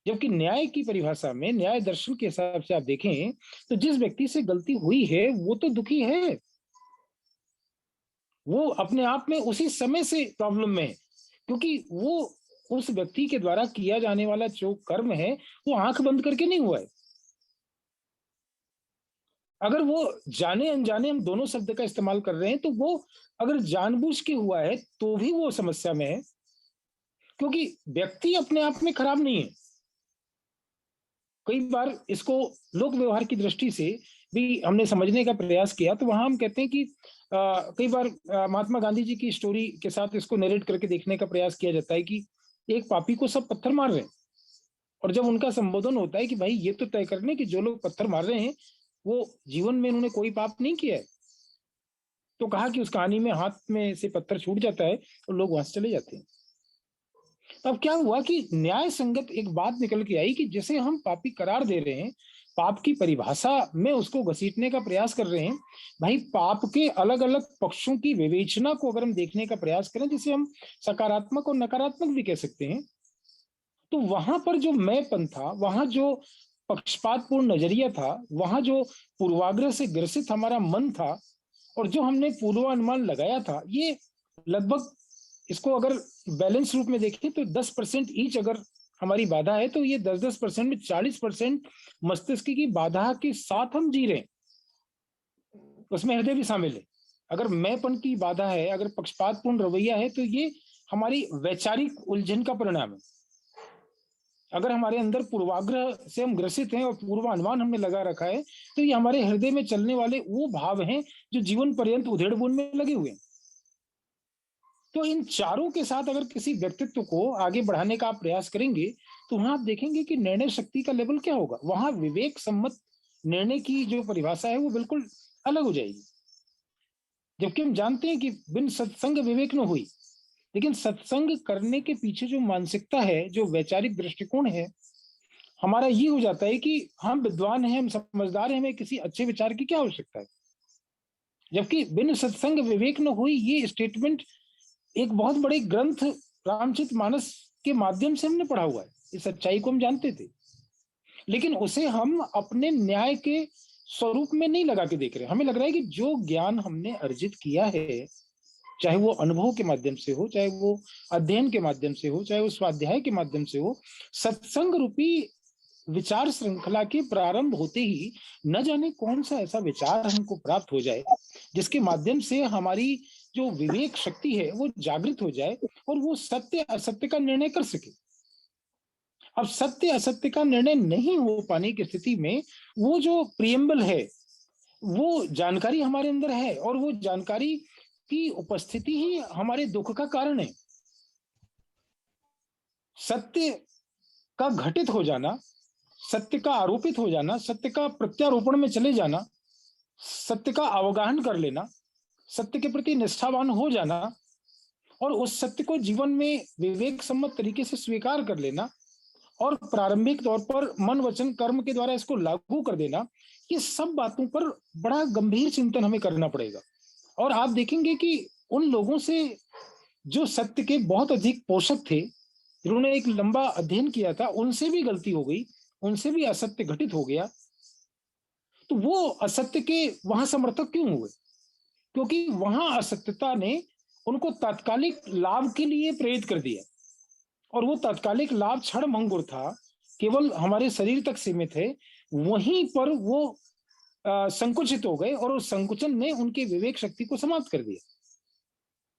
जबकि न्याय की परिभाषा में, न्याय दर्शन के हिसाब से आप देखें तो जिस व्यक्ति से गलती हुई है वो तो दुखी है, वो अपने आप में उसी समय से प्रॉब्लम में है, क्योंकि वो उस व्यक्ति के द्वारा किया जाने वाला जो कर्म है वो आंख बंद करके नहीं हुआ है। अगर वो जाने अनजाने, हम दोनों शब्द का इस्तेमाल कर रहे हैं, तो वो अगर जानबूझ के हुआ है तो भी वो समस्या में है, क्योंकि व्यक्ति अपने आप में खराब नहीं है। कई बार इसको लोक व्यवहार की दृष्टि से भी हमने समझने का प्रयास किया, तो वहां हम कहते हैं कि कई बार महात्मा गांधी जी की स्टोरी के साथ इसको नरेट करके देखने का प्रयास किया जाता है कि एक पापी को सब पत्थर मार रहे हैं, और जब उनका संबोधन होता है कि भाई ये तो तय करने कि जो लोग पत्थर मार रहे हैं वो जीवन में उन्होंने कोई पाप नहीं किया है, तो कहा कि उस कहानी में हाथ में से पत्थर छूट जाता है और लोग वहां से चले जाते हैं। अब क्या हुआ कि न्याय संगत एक बात निकल के आई कि जैसे हम पापी करार दे रहे हैं, पाप की परिभाषा में उसको घसीटने का प्रयास कर रहे हैं, भाई पाप के अलग अलग पक्षों की विवेचना को अगर हम देखने का प्रयास करें, जिसे हम सकारात्मक और नकारात्मक भी कह सकते हैं, तो वहां पर जो मैंपन था, वहां जो पक्षपातपूर्ण नजरिया था, वहां जो पूर्वाग्रह से ग्रसित हमारा मन था, और जो हमने पूर्वानुमान लगाया था, ये लगभग, इसको अगर बैलेंस रूप में देखें तो 10% ईच अगर हमारी बाधा है, तो ये 10-10% में 40% मस्तिष्क की बाधा के साथ हम जी रहे हैं, उसमें हृदय भी शामिल है। अगर मैंपन की बाधा है, अगर पक्षपातपूर्ण रवैया है, तो ये हमारी वैचारिक उलझन का परिणाम है। अगर हमारे अंदर पूर्वाग्रह से हम ग्रसित हैं और पूर्वानुमान हमने लगा रखा है, तो ये हमारे हृदय में चलने वाले वो भाव हैं जो जीवन पर्यंत उधेड़ बुन में लगे हुए हैं। तो इन चारों के साथ अगर किसी व्यक्तित्व को आगे बढ़ाने का आप प्रयास करेंगे, तो वहां आप देखेंगे कि निर्णय शक्ति का लेवल क्या होगा। वहां विवेक सम्मत निर्णय की जो परिभाषा है वो बिल्कुल अलग हो जाएगी। जबकि हम जानते हैं कि बिन सत्संग विवेक न हुई, लेकिन सत्संग करने के पीछे जो मानसिकता है, जो वैचारिक दृष्टिकोण है, हमारा ये हो जाता है कि हम विद्वान हैं, हम समझदार हैं, हमें किसी अच्छे विचार की क्या आवश्यकता है। जबकि बिन सत्संग विवेक न हुई, ये स्टेटमेंट एक बहुत बड़े ग्रंथ रामचरित मानस के माध्यम से हमने पढ़ा हुआ है, इस सच्चाई को हम जानते थे, लेकिन उसे हम अपने न्याय के स्वरूप में नहीं लगा के देख रहे। हमें लग रहा है कि जो ज्ञान हमने अर्जित किया है, चाहे वो अनुभव के माध्यम से हो, चाहे वो अध्ययन के माध्यम से हो, चाहे वो स्वाध्याय के माध्यम से हो, सत्संग रूपी विचार श्रृंखला के प्रारंभ होते ही न जाने कौन सा ऐसा विचार हमको प्राप्त हो जाए जिसके माध्यम से हमारी जो विवेक शक्ति है वो जागृत हो जाए और वो सत्य असत्य का निर्णय कर सके। अब सत्य असत्य का निर्णय नहीं हो पाने की स्थिति में वो जो प्रियम्बल है, वो जानकारी हमारे अंदर है, और वो जानकारी की उपस्थिति ही हमारे दुख का कारण है। सत्य का घटित हो जाना, सत्य का आरोपित हो जाना, सत्य का प्रत्यारोपण में चले जाना, सत्य का अवगाहन कर लेना, सत्य के प्रति निष्ठावान हो जाना, और उस सत्य को जीवन में विवेक सम्मत तरीके से स्वीकार कर लेना, और प्रारंभिक तौर पर मन वचन कर्म के द्वारा इसको लागू कर देना, ये सब बातों पर बड़ा गंभीर चिंतन हमें करना पड़ेगा। और आप देखेंगे कि उन लोगों से जो सत्य के बहुत अधिक पोषक थे, जिन्होंने एक लंबा अध्ययन किया था, उनसे भी गलती हो गई, उनसे भी असत्य घटित हो गया, तो वो असत्य के वहां समर्थक क्यों हुए? क्योंकि वहां असत्यता ने उनको तात्कालिक लाभ के लिए प्रेरित कर दिया, और वो तात्कालिक लाभ क्षण भंगुर था, केवल हमारे शरीर तक सीमित है। वहीं पर वो संकुचित हो गए, और उस संकुचन ने उनकी विवेक शक्ति को समाप्त कर दिया।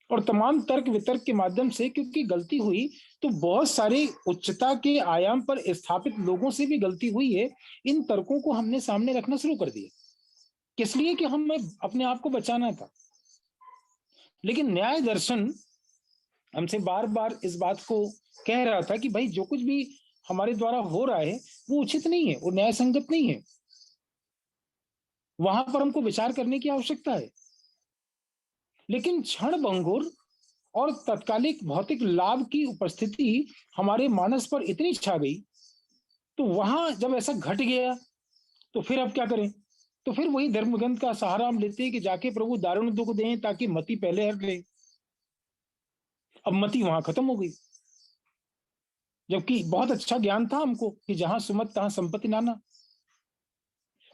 और तमाम तर्क वितर्क के माध्यम से, क्योंकि गलती हुई तो बहुत सारे उच्चता के आयाम पर स्थापित लोगों से भी गलती हुई है, इन तर्कों को हमने सामने रखना शुरू कर दिया, किस लिए कि हमें अपने आप को बचाना था। लेकिन न्याय दर्शन हमसे बार बार इस बात को कह रहा था कि भाई जो कुछ भी हमारे द्वारा हो रहा है वो उचित नहीं है, वो न्याय संगत नहीं है। वहां पर हमको विचार करने की आवश्यकता है। लेकिन क्षण भंगुर और तत्कालिक भौतिक लाभ की उपस्थिति हमारे मानस पर इतनी छा गई, तो वहां जब ऐसा घट गया तो फिर अब क्या करें? तो फिर वही धर्म ग्रंथ का सहारा हम लेते हैं कि जाके प्रभु दारुण दुख दें ताकि मति पहले हट ले। अब मति वहां खत्म हो गई, जबकि बहुत अच्छा ज्ञान था हमको कि जहां सुमत तहां संपत्ति नाना।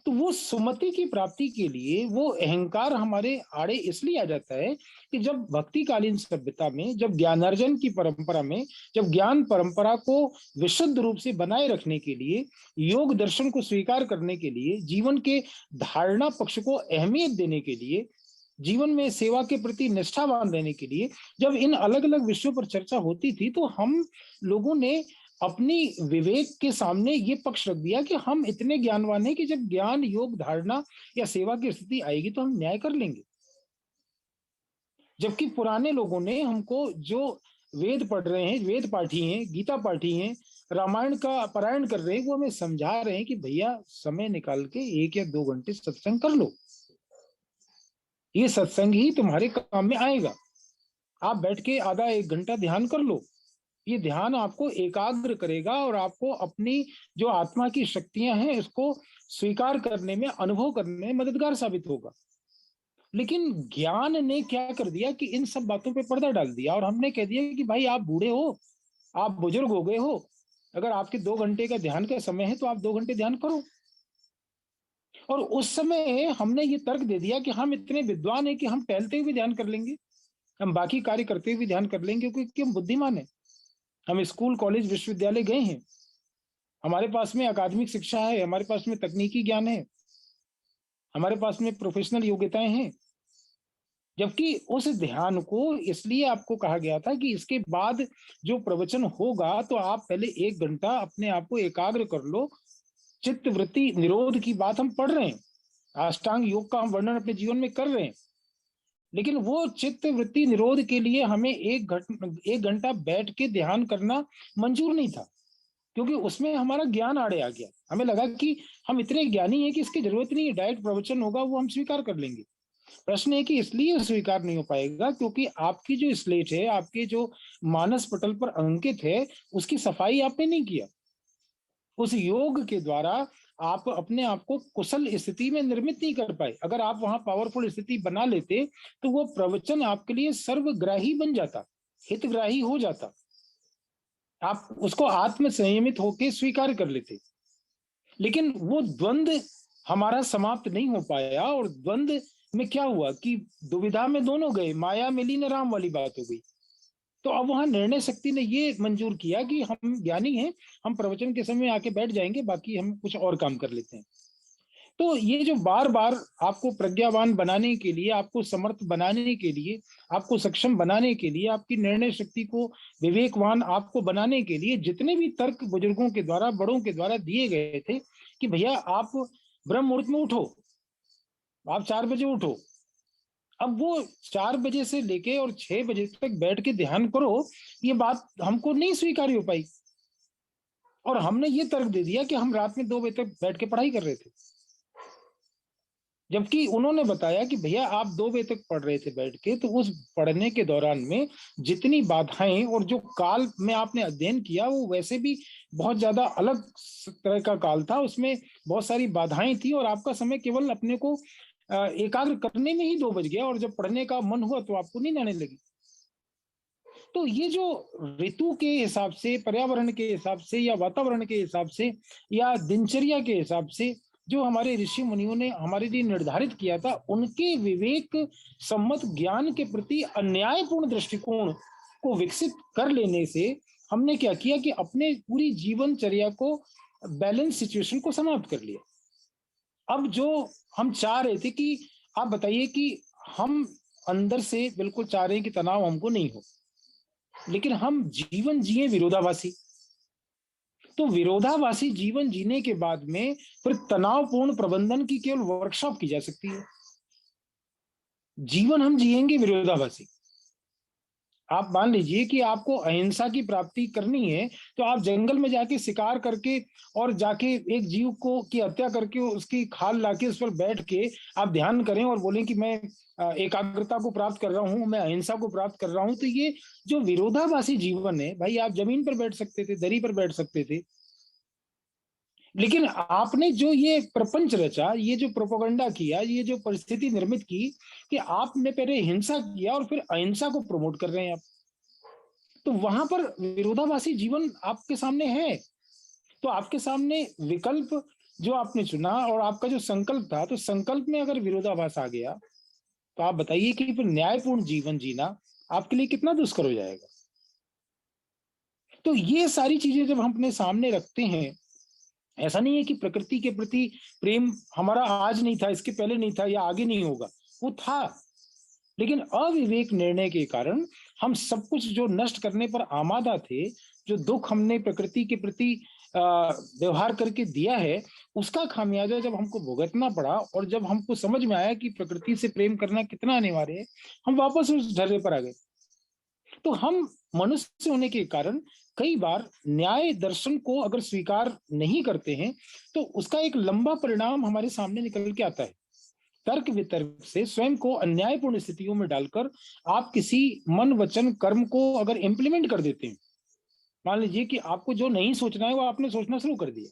तो वो सुमति की प्राप्ति के लिए वो अहंकार हमारे आड़े इसलिए आ जाता है कि जब भक्तिकालीन सभ्यता में, जब ज्ञानार्जन की परंपरा में, जब ज्ञान परंपरा को विशुद्ध रूप से बनाए रखने के लिए, योग दर्शन को स्वीकार करने के लिए, जीवन के धारणा पक्ष को अहमियत देने के लिए, जीवन में सेवा के प्रति निष्ठावान रहने के लिए जब इन अलग अलग विषयों पर चर्चा होती थी, तो हम लोगों ने अपनी विवेक के सामने ये पक्ष रख दिया कि हम इतने ज्ञानवान हैं कि जब ज्ञान, योग, धारणा या सेवा की स्थिति आएगी तो हम न्याय कर लेंगे। जबकि पुराने लोगों ने हमको, जो वेद पढ़ रहे हैं, वेद पाठी हैं, गीता पाठी हैं, रामायण का पारायण कर रहे हैं, वो हमें समझा रहे हैं कि भैया समय निकाल के 1 या 2 घंटे सत्संग कर लो, ये सत्संग ही तुम्हारे काम में आएगा। आप बैठ के आधा 1 घंटा ध्यान कर लो, ये ध्यान आपको एकाग्र करेगा और आपको अपनी जो आत्मा की शक्तियां हैं इसको स्वीकार करने में, अनुभव करने में मददगार साबित होगा। लेकिन ज्ञान ने क्या कर दिया कि इन सब बातों पे पर्दा डाल दिया और हमने कह दिया कि भाई आप बूढ़े हो, आप बुजुर्ग हो गए हो, अगर आपके 2 घंटे का ध्यान का समय है तो आप 2 घंटे ध्यान करो। और उस समय हमने ये तर्क दे दिया कि हम इतने विद्वान हैं कि हम टहलते हुए ध्यान कर लेंगे, हम बाकी कार्य करते हुए ध्यान कर लेंगे, क्योंकि हम बुद्धिमान हैं, हम स्कूल, कॉलेज, विश्वविद्यालय गए हैं, हमारे पास में अकादमिक शिक्षा है, हमारे पास में तकनीकी ज्ञान है, हमारे पास में प्रोफेशनल योग्यताएं हैं। जबकि उस ध्यान को इसलिए आपको कहा गया था कि इसके बाद जो प्रवचन होगा तो आप पहले 1 घंटा अपने आप को एकाग्र कर लो। चित्त वृत्ति निरोध की बात हम पढ़ रहे हैं, अष्टांग योग का हम वर्णन अपने जीवन में कर रहे हैं, लेकिन वो चित्त वृत्ति निरोध के लिए हमें 1 घंटा बैठ के ध्यान करना मंजूर नहीं था, क्योंकि उसमें हमारा ज्ञान आड़े आ गया। हमें लगा कि हम इतने ज्ञानी हैं कि इसकी जरूरत नहीं है, डायरेक्ट प्रवचन होगा वो हम स्वीकार कर लेंगे। प्रश्न है कि इसलिए स्वीकार नहीं हो पाएगा क्योंकि आपकी जो स्लेट है, आपके जो मानस पटल पर अंकित है, उसकी सफाई आपने नहीं किया। उस योग के द्वारा आप अपने आप को कुशल स्थिति में निर्मित नहीं कर पाए। अगर आप वहां पावरफुल स्थिति बना लेते तो वो प्रवचन आपके लिए सर्वग्राही बन जाता, हितग्राही हो जाता, आप उसको आत्म संयमित होकर स्वीकार कर लेते। लेकिन वो द्वंद्व हमारा समाप्त नहीं हो पाया और द्वंद्व में क्या हुआ कि दुविधा में दोनों गए, माया मिली न राम वाली बात हो गई। तो अब वहां निर्णय शक्ति ने ये मंजूर किया कि हम ज्ञानी हैं, हम प्रवचन के समय आके बैठ जाएंगे, बाकी हम कुछ और काम कर लेते हैं। तो ये जो बार बार आपको प्रज्ञावान बनाने के लिए, आपको समर्थ बनाने के लिए, आपको सक्षम बनाने के लिए, आपकी निर्णय शक्ति को विवेकवान आपको बनाने के लिए जितने भी तर्क बुजुर्गों के द्वारा, बड़ों के द्वारा दिए गए थे कि भैया आप ब्रह्म मुहूर्त में उठो, आप 4 बजे उठो, अब वो 4 बजे से लेके और 6 बजे तक बैठ के ध्यान करो, ये बात हमको नहीं स्वीकार हो पाई। और हमने ये तर्क दे दिया कि हम रात में 2 बजे तक बैठ के पढ़ाई कर रहे थे, जबकि उन्होंने बताया कि भैया आप 2 बजे तक पढ़ रहे थे बैठ के, तो उस पढ़ने के दौरान में जितनी बाधाएं और जो काल में आपने अध्ययन किया वो वैसे भी बहुत ज्यादा अलग तरह का काल था, उसमें बहुत सारी बाधाएं थी और आपका समय केवल अपने को एकाग्र करने में ही 2 बज गया और जब पढ़ने का मन हुआ तो आपको नींद आने लगी। तो ये जो ऋतु के हिसाब से, पर्यावरण के हिसाब से या वातावरण के हिसाब से या दिनचर्या के हिसाब से जो हमारे ऋषि मुनियों ने हमारे लिए निर्धारित किया था, उनके विवेक सम्मत ज्ञान के प्रति अन्यायपूर्ण दृष्टिकोण को विकसित कर लेने से हमने क्या किया कि अपने पूरी जीवनचर्या को, बैलेंस सिचुएशन को समाप्त कर लिया। अब जो हम चाह रहे थे कि आप बताइए कि हम अंदर से बिल्कुल चाह रहे हैं कि तनाव हमको नहीं हो, लेकिन हम जीवन जिए विरोधाभासी। तो विरोधाभासी जीवन जीने के बाद में फिर तनावपूर्ण प्रबंधन की केवल वर्कशॉप की जा सकती है। जीवन हम जिएंगे विरोधाभासी, आप मान लीजिए कि आपको अहिंसा की प्राप्ति करनी है, तो आप जंगल में जाके शिकार करके और जाके एक जीव को की हत्या करके उसकी खाल लाके उस पर बैठ के आप ध्यान करें और बोलें कि मैं एकाग्रता को प्राप्त कर रहा हूँ, मैं अहिंसा को प्राप्त कर रहा हूँ, तो ये जो विरोधाभासी जीवन है, भाई आप जमीन पर बैठ सकते थे, दरी पर बैठ सकते थे, लेकिन आपने जो ये प्रपंच रचा, ये जो प्रोपेगेंडा किया, ये जो परिस्थिति निर्मित की कि आपने पहले हिंसा किया और फिर अहिंसा को प्रमोट कर रहे हैं आप। तो वहां पर विरोधाभासी जीवन आपके सामने है। तो आपके सामने विकल्प जो आपने चुना और आपका जो संकल्प था, तो संकल्प में अगर विरोधाभास आ गया, तो आप बताइए कि फिर न्यायपूर्ण जीवन जीना आपके लिए कितना दुष्कर हो जाएगा। तो ये सारी चीजें जब हम अपने सामने रखते हैं, ऐसा नहीं है कि प्रकृति के प्रति प्रेम हमारा आज नहीं था, इसके पहले नहीं था या आगे नहीं होगा, वो था, लेकिन अविवेक निर्णय के कारण हम सब कुछ जो नष्ट करने पर आमादा थे, जो दुख हमने प्रकृति के प्रति व्यवहार करके दिया है, उसका खामियाजा जब हमको भुगतना पड़ा और जब हमको समझ में आया कि प्रकृति से प्रेम करना कितना अनिवार्य है, हम वापस उस ढर्रे पर आ गए। तो हम मनुष्य होने के कारण कई बार न्याय दर्शन को अगर स्वीकार नहीं करते हैं, तो उसका एक लंबा परिणाम हमारे सामने निकल के आता है। तर्क वितर्क से स्वयं को अन्यायपूर्ण स्थितियों में डालकर आप किसी मन वचन कर्म को अगर इम्प्लीमेंट कर देते हैं, मान लीजिए कि आपको जो नहीं सोचना है वो आपने सोचना शुरू कर दिया,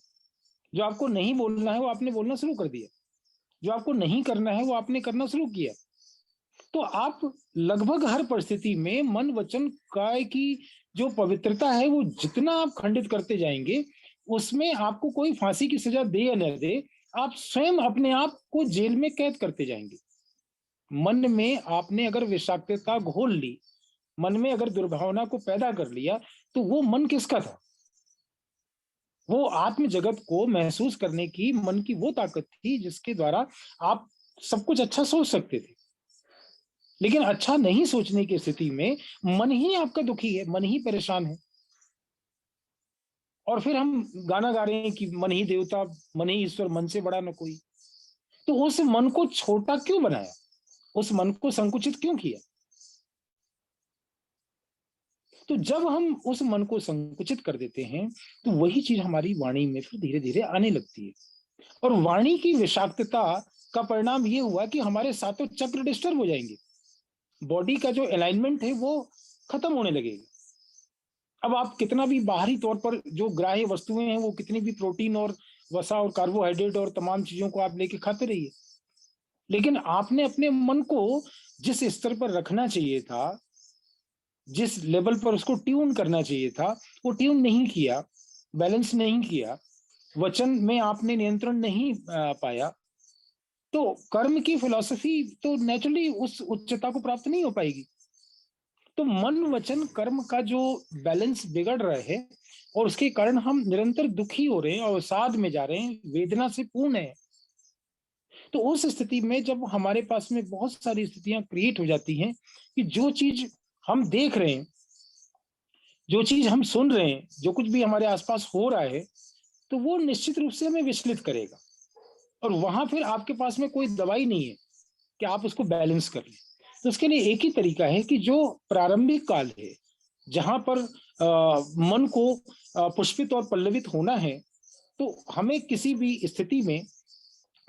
जो आपको नहीं बोलना है वो आपने बोलना शुरू कर दिया, जो आपको नहीं करना है वो आपने करना शुरू किया, तो आप लगभग हर परिस्थिति में मन वचन काय की जो पवित्रता है वो जितना आप खंडित करते जाएंगे, उसमें आपको कोई फांसी की सजा दे या न दे, आप स्वयं अपने आप को जेल में कैद करते जाएंगे। मन में आपने अगर विषाक्तता घोल ली, मन में अगर दुर्भावना को पैदा कर लिया, तो वो मन किसका था? वो आत्म जगत को महसूस करने की मन की वो ताकत थी जिसके द्वारा आप सब कुछ अच्छा सोच सकते थे। लेकिन अच्छा नहीं सोचने की स्थिति में मन ही आपका दुखी है, मन ही परेशान है। और फिर हम गाना गा रहे हैं कि मन ही देवता, मन ही ईश्वर, मन से बड़ा न कोई। तो उस मन को छोटा क्यों बनाया? उस मन को संकुचित क्यों किया? तो जब हम उस मन को संकुचित कर देते हैं, तो वही चीज हमारी वाणी में फिर धीरे धीरे आने लगती है। और वाणी की विषाक्तता का परिणाम ये हुआ कि हमारे सातों चक्र डिस्टर्ब हो जाएंगे, बॉडी का जो अलाइनमेंट है वो खत्म होने लगेगा। अब आप कितना भी बाहरी तौर पर जो ग्राह्य वस्तुएं हैं, वो कितनी भी प्रोटीन और वसा और कार्बोहाइड्रेट और तमाम चीजों को आप लेके खाते रहिए, लेकिन आपने अपने मन को जिस स्तर पर रखना चाहिए था, जिस लेवल पर उसको ट्यून करना चाहिए था, वो ट्यून नहीं किया, बैलेंस नहीं किया, वचन में आपने नियंत्रण नहीं पाया, तो कर्म की फिलॉसफी तो नेचुरली उस उच्चता को प्राप्त नहीं हो पाएगी। तो मन वचन कर्म का जो बैलेंस बिगड़ रहा है और उसके कारण हम निरंतर दुखी हो रहे हैं और अवसाद में जा रहे हैं, वेदना से पूर्ण है। तो उस स्थिति में जब हमारे पास में बहुत सारी स्थितियां क्रिएट हो जाती हैं कि जो चीज हम देख रहे हैं, जो चीज हम सुन रहे हैं, जो कुछ भी हमारे आसपास हो रहा है, तो वो निश्चित रूप से हमें विचलित करेगा। और वहां फिर आपके पास में कोई दवाई नहीं है कि आप उसको बैलेंस कर लें। तो उसके लिए एक ही तरीका है कि जो प्रारंभिक काल है, जहां पर मन को पुष्पित और पल्लवित होना है, तो हमें किसी भी स्थिति में,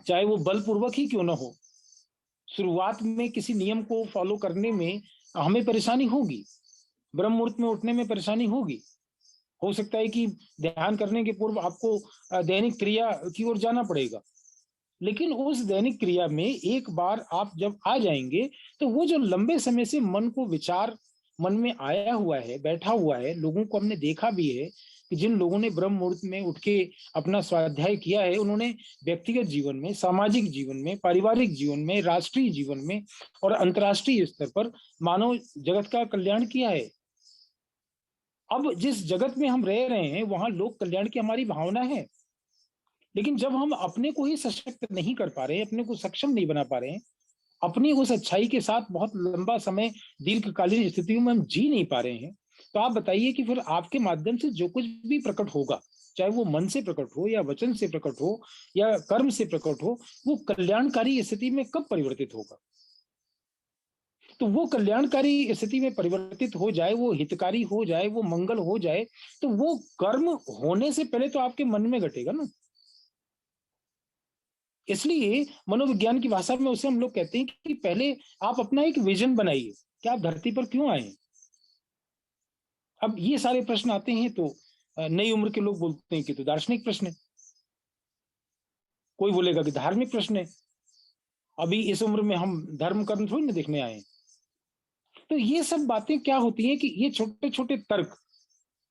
चाहे वो बलपूर्वक ही क्यों ना हो, शुरुआत में किसी नियम को फॉलो करने में हमें परेशानी होगी, ब्रह्म मुहूर्त में उठने में परेशानी होगी, हो सकता है कि ध्यान करने के पूर्व आपको दैनिक क्रिया की ओर जाना पड़ेगा, लेकिन उस दैनिक क्रिया में एक बार आप जब आ जाएंगे, तो वो जो लंबे समय से मन को विचार मन में आया हुआ है, बैठा हुआ है, लोगों को हमने देखा भी है कि जिन लोगों ने ब्रह्म मुहूर्त में उठ के अपना स्वाध्याय किया है, उन्होंने व्यक्तिगत जीवन में, सामाजिक जीवन में, पारिवारिक जीवन में, राष्ट्रीय जीवन में और अंतर्राष्ट्रीय स्तर पर मानव जगत का कल्याण किया है। अब जिस जगत में हम रह रहे हैं, वहां लोक कल्याण की हमारी भावना है, लेकिन जब हम अपने को ही सशक्त नहीं कर पा रहे हैं, अपने को सक्षम नहीं बना पा रहे हैं, अपनी उस अच्छाई के साथ बहुत लंबा समय दीर्घकालीन स्थितियों में हम जी नहीं पा रहे हैं, तो आप बताइए कि फिर आपके माध्यम से जो कुछ भी प्रकट होगा, चाहे वो मन से प्रकट हो या वचन से प्रकट हो या कर्म से प्रकट हो, वो कल्याणकारी स्थिति में कब परिवर्तित होगा? तो वो कल्याणकारी स्थिति में परिवर्तित हो जाए, वो हितकारी हो जाए, वो मंगल हो जाए, तो वो कर्म होने से पहले तो आपके मन में घटेगा ना। इसलिए मनोविज्ञान की भाषा में उसे हम लोग कहते हैं कि पहले आप अपना एक विजन बनाइए कि आप धरती पर क्यों आए। अब ये सारे प्रश्न आते हैं तो नई उम्र के लोग बोलते हैं कि तो दार्शनिक प्रश्न है, कोई बोलेगा कि धार्मिक प्रश्न है। अभी इस उम्र में हम धर्म कर्म थोड़ी ना देखने आए। तो ये सब बातें क्या होती हैं कि ये छोटे छोटे तर्क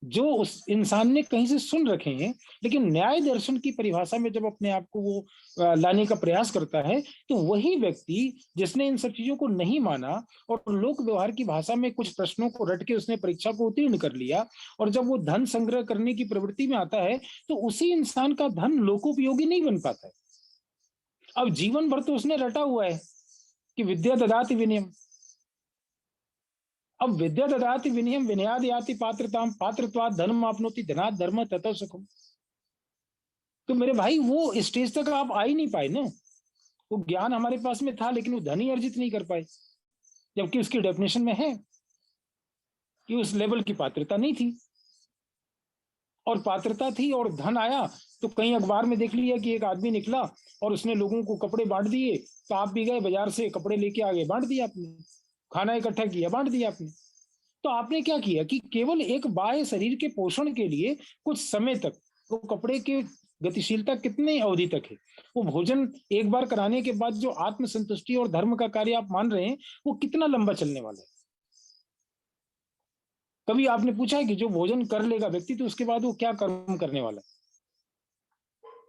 जो उस इंसान ने कहीं से सुन रखे हैं, लेकिन न्याय दर्शन की परिभाषा में जब अपने आप को वो लाने का प्रयास करता है, तो वही व्यक्ति जिसने इन सब चीजों को नहीं माना और लोक व्यवहार की भाषा में कुछ प्रश्नों को रट के उसने परीक्षा को उत्तीर्ण कर लिया, और जब वो धन संग्रह करने की प्रवृत्ति में आता है, तो उसी इंसान का धन लोकोपयोगी नहीं बन पाता है। अब जीवन भर तो उसने रटा हुआ है कि विद्या ददाति विनयम। अब विद्या ददाति विनयम विनयाद याति पात्रताम पात्रत्वाद धर्म आपनोति धनात् धर्म ततः सुखम। तो मेरे भाई वो स्टेज तक आप आ ही नहीं पाए ना। वो ज्ञान हमारे पास में था, लेकिन वो धन ही अर्जित नहीं कर पाए, जबकि उसकी डेफिनेशन में है कि उस लेवल की पात्रता नहीं थी। और पात्रता थी और धन आया तो कहीं अखबार में देख लिया कि एक आदमी निकला और उसने लोगों को कपड़े बांट दिए, तो आप भी गए बाजार से कपड़े लेके आगे बांट दिया आपने, खाना इकट्ठा किया बांट दिया आपने। तो आपने क्या किया कि केवल एक बाह्य शरीर के पोषण के लिए कुछ समय तक, वो कपड़े के गतिशीलता कितने अवधि तक है, वो भोजन एक बार कराने के बाद जो आत्म संतुष्टि और धर्म का कार्य आप मान रहे हैं, वो कितना लंबा चलने वाला है। कभी आपने पूछा है कि जो भोजन कर लेगा व्यक्ति, तो उसके बाद वो क्या कर्म करने वाला है?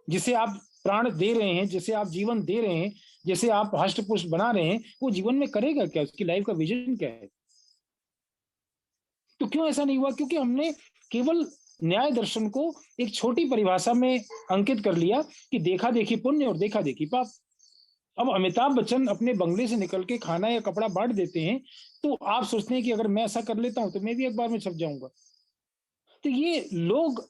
जिसे आप प्राण दे रहे हैं, जिसे आप जीवन दे रहे हैं, जिसे आप हष्ट पुष्ट बना रहे हैं, वो जीवन में करेगा क्या? उसकी लाइफ का विजन क्या है? तो क्यों ऐसा नहीं हुआ? क्योंकि हमने केवल न्याय दर्शन को एक छोटी परिभाषा में अंकित कर लिया कि देखा देखी पुण्य और देखा देखी पाप। अब अमिताभ बच्चन अपने बंगले से निकल के खाना या कपड़ा बांट देते हैं, तो आप सोचते हैं कि अगर मैं ऐसा कर लेता हूं तो मैं भी अखबार में छप जाऊंगा। तो ये लोग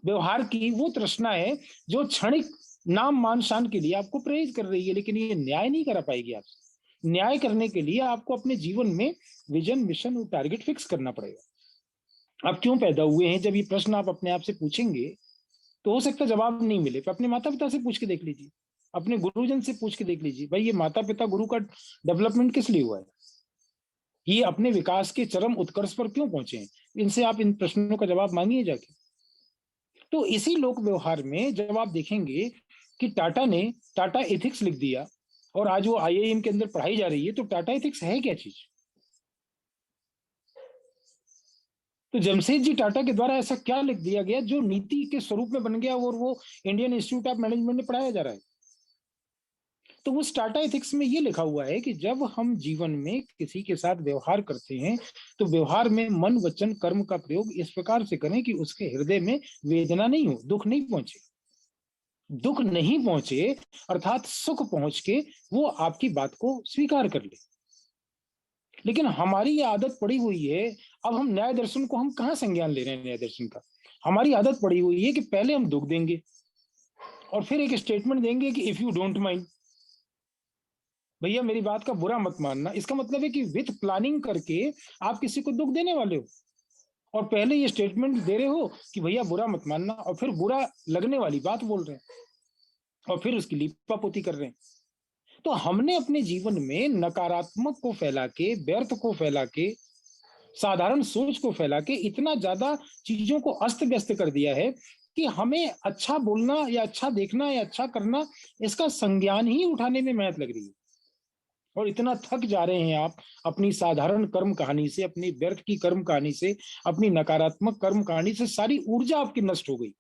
व्यवहार की वो तृष्णा है जो क्षणिक नाम मान शान के लिए आपको प्रेरित कर रही है, लेकिन ये न्याय नहीं करा पाएगी आपसे। न्याय करने के लिए आपको अपने जीवन में विजन, मिशन और टारगेट फिक्स करना पड़ेगा। आप क्यों पैदा हुए हैं, जब ये प्रश्न आप अपने आप से पूछेंगे तो हो सकता है जवाब नहीं मिले, तो अपने माता पिता से पूछ के देख लीजिए, अपने गुरुजन से पूछ के देख लीजिए, भाई ये माता पिता गुरु का डेवलपमेंट किस लिए हुआ है, ये अपने विकास के चरम उत्कर्ष पर क्यों पहुंचे हैं, इनसे आप इन प्रश्नों का जवाब मांगिए जाके। तो इसी लोक व्यवहार में जब आप देखेंगे कि टाटा ने टाटा एथिक्स लिख दिया और आज वो आईआईएम के अंदर पढ़ाई जा रही है, तो टाटा एथिक्स है क्या चीज? तो जमशेदजी टाटा के द्वारा ऐसा क्या लिख दिया गया जो नीति के स्वरूप में बन गया और वो इंडियन इंस्टीट्यूट ऑफ मैनेजमेंट में पढ़ाया जा रहा है? तो उस टाटा एथिक्स में ये लिखा हुआ है कि जब हम जीवन में किसी के साथ व्यवहार करते हैं, तो व्यवहार में मन वचन कर्म का प्रयोग इस प्रकार से करें कि उसके हृदय में वेदना नहीं हो, दुख नहीं पहुंचे। दुख नहीं पहुंचे अर्थात सुख पहुंच के वो आपकी बात को स्वीकार कर ले। लेकिन हमारी ये आदत पड़ी हुई है, अब हम न्याय दर्शन को हम कहाँ संज्ञान ले रहे हैं? न्याय दर्शन का हमारी आदत पड़ी हुई है कि पहले हम दुख देंगे और फिर एक स्टेटमेंट देंगे कि इफ यू डोंट माइंड, भैया मेरी बात का बुरा मत मानना। इसका मतलब है कि विथ प्लानिंग करके आप किसी को दुख देने वाले हो और पहले ये स्टेटमेंट दे रहे हो कि भैया बुरा मत मानना, और फिर बुरा लगने वाली बात बोल रहे हैं और फिर उसकी लीपापोती कर रहे हैं। तो हमने अपने जीवन में नकारात्मक को फैला के, व्यर्थ को फैला के, साधारण सोच को फैला के इतना ज्यादा चीजों को अस्त व्यस्त कर दिया है कि हमें अच्छा बोलना या अच्छा देखना या अच्छा करना, इसका संज्ञान ही उठाने में मेहनत लग रही है। और इतना थक जा रहे हैं आप अपनी साधारण कर्म कहानी से, अपनी व्यर्थ की कर्म कहानी से, अपनी नकारात्मक कर्म कहानी से, सारी ऊर्जा आपकी नष्ट हो गई।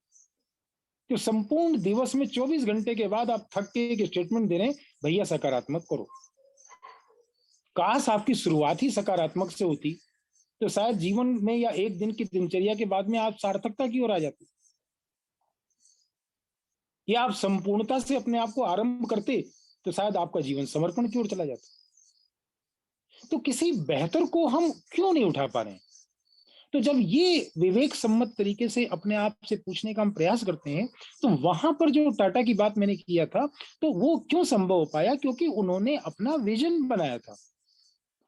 तो संपूर्ण दिवस में 24 घंटे के बाद आप थक के एक स्टेटमेंट दे रहे हैं भैया सकारात्मक करो। काश आपकी शुरुआत ही सकारात्मक से होती, तो शायद जीवन में या एक दिन की दिनचर्या के बाद में आप सार्थकता की ओर आ जाते, या आप संपूर्णता से अपने आप को आरंभ करते, तो शायद आपका जीवन समर्पण की ओर चला जाता। तो किसी बेहतर को हम क्यों नहीं उठा पा रहे हैं? तो जब ये विवेक सम्मत तरीके से अपने आप से पूछने का हम प्रयास करते हैं, तो वहां पर जो टाटा की बात मैंने किया था, तो वो क्यों संभव हो पाया? क्योंकि उन्होंने अपना विजन बनाया था।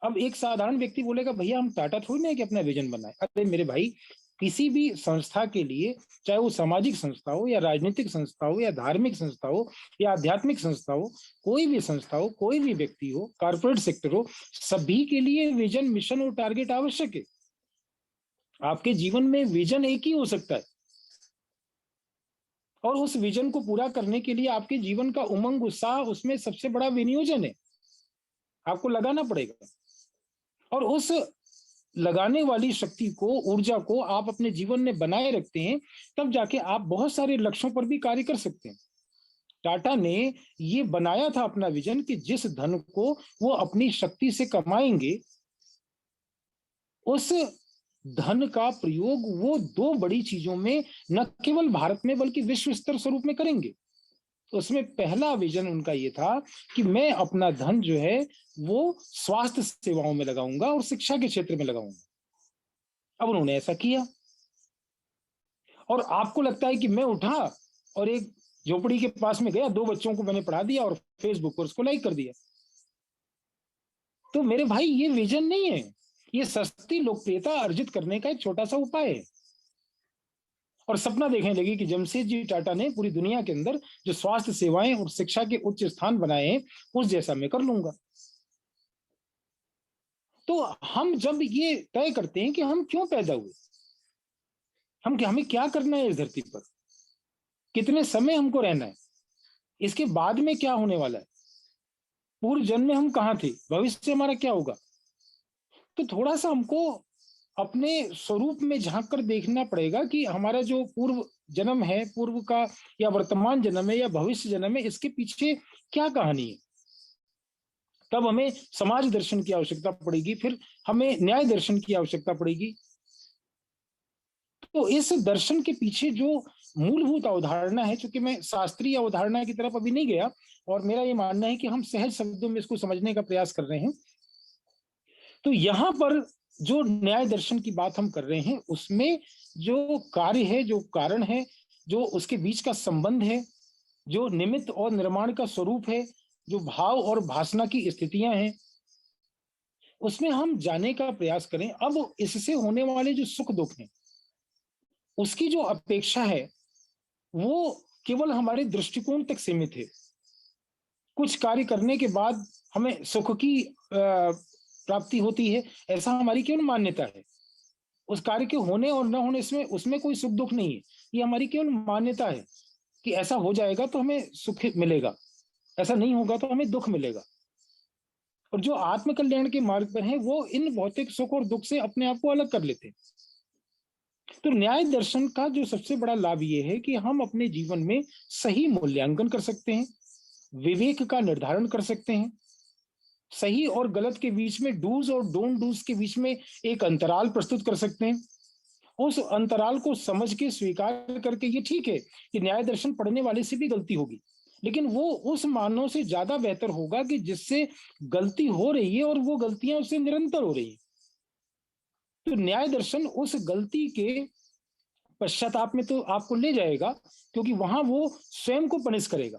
अब एक साधारण व्यक्ति बोलेगा भैया हम टाटा थोड़ी ना है कि अपना विजन बनाए। अरे मेरे भाई, किसी भी संस्था के लिए, चाहे वो सामाजिक संस्था हो या राजनीतिक संस्था हो या धार्मिक संस्था हो या आध्यात्मिक संस्था हो, कोई भी संस्था हो, कोई भी व्यक्ति हो, कॉर्पोरेट सेक्टर हो, सभी के लिए विजन, मिशन और टारगेट आवश्यक है। आपके जीवन में विजन एक ही हो सकता है, और उस विजन को पूरा करने के लिए आपके जीवन का उमंग, उत्साह, उसमें सबसे बड़ा विनियोजन है, आपको लगाना पड़ेगा। और उस लगाने वाली शक्ति को, ऊर्जा को आप अपने जीवन में बनाए रखते हैं, तब जाके आप बहुत सारे लक्ष्यों पर भी कार्य कर सकते हैं। टाटा ने ये बनाया था अपना विजन कि जिस धन को वो अपनी शक्ति से कमाएंगे, उस धन का प्रयोग वो दो बड़ी चीजों में, न केवल भारत में बल्कि विश्व स्तर स्वरूप में करेंगे। उसमें पहला विजन उनका ये था कि मैं अपना धन जो है वो स्वास्थ्य सेवाओं में लगाऊंगा और शिक्षा के क्षेत्र में लगाऊंगा। अब उन्होंने ऐसा किया, और आपको लगता है कि मैं उठा और एक झोपड़ी के पास में गया, 2 बच्चों को मैंने पढ़ा दिया और फेसबुक पर उसको लाइक कर दिया। तो मेरे भाई, ये विजन नहीं है, ये सस्ती लोकप्रियता अर्जित करने का एक छोटा सा उपाय है। और सपना देखने लगी कि जमशेदजी टाटा ने पूरी दुनिया के अंदर जो स्वास्थ्य सेवाएं और शिक्षा के उच्च स्थान बनाए हैं, उस जैसा मैं कर लूंगा। तो हम जब ये तय करते हैं कि हम क्यों पैदा हुए, हमें क्या करना है इस धरती पर, कितने समय हमको रहना है, इसके बाद में क्या होने वाला है, पूर्व जन्म में हम कहाँ थे, भविष्य से हमारा क्या होगा, तो थोड़ा सा हमको अपने स्वरूप में झांक कर देखना पड़ेगा कि हमारा जो पूर्व जन्म है, पूर्व का या वर्तमान जन्म है या भविष्य जन्म है, इसके पीछे क्या कहानी है। तब हमें समाज दर्शन की आवश्यकता पड़ेगी, फिर हमें न्याय दर्शन की आवश्यकता पड़ेगी। तो इस दर्शन के पीछे जो मूलभूत अवधारणा है, चूंकि मैं शास्त्रीय अवधारणा की तरफ अभी नहीं गया, और मेरा ये मानना है कि हम सहज शब्दों में इसको समझने का प्रयास कर रहे हैं, तो यहां पर जो न्याय दर्शन की बात हम कर रहे हैं, उसमें जो कार्य है, जो कारण है, जो उसके बीच का संबंध है, जो निमित्त और निर्माण का स्वरूप है, जो भाव और भासना की स्थितियां हैं, उसमें हम जाने का प्रयास करें। अब इससे होने वाले जो सुख दुख हैं, उसकी जो अपेक्षा है वो केवल हमारे दृष्टिकोण तक सीमित है। कुछ कार्य करने के बाद हमें सुख की प्राप्ति होती है, ऐसा हमारी केवल मान्यता है। उस कार्य के होने और न होने इसमें उसमें कोई सुख दुख नहीं है, ये हमारी केवल मान्यता है कि ऐसा हो जाएगा तो हमें सुख मिलेगा, ऐसा नहीं होगा तो हमें दुख मिलेगा। और जो आत्म कल्याण के मार्ग पर हैं, वो इन भौतिक सुख और दुख से अपने आप को अलग कर लेते हैं। तो न्याय दर्शन का जो सबसे बड़ा लाभ ये है कि हम अपने जीवन में सही मूल्यांकन कर सकते हैं, विवेक का निर्धारण कर सकते हैं, सही और गलत के बीच में, डूज और डोंट डूज के बीच में एक अंतराल प्रस्तुत कर सकते हैं। उस अंतराल को समझ के स्वीकार करके, ये ठीक है कि न्याय दर्शन पढ़ने वाले से भी गलती होगी, लेकिन वो उस मानव से ज्यादा बेहतर होगा कि जिससे गलती हो रही है और वो गलतियां उससे निरंतर हो रही है। तो न्याय दर्शन उस गलती के पश्चाताप में तो आपको ले जाएगा, क्योंकि वहां वो स्वयं को पनिश करेगा।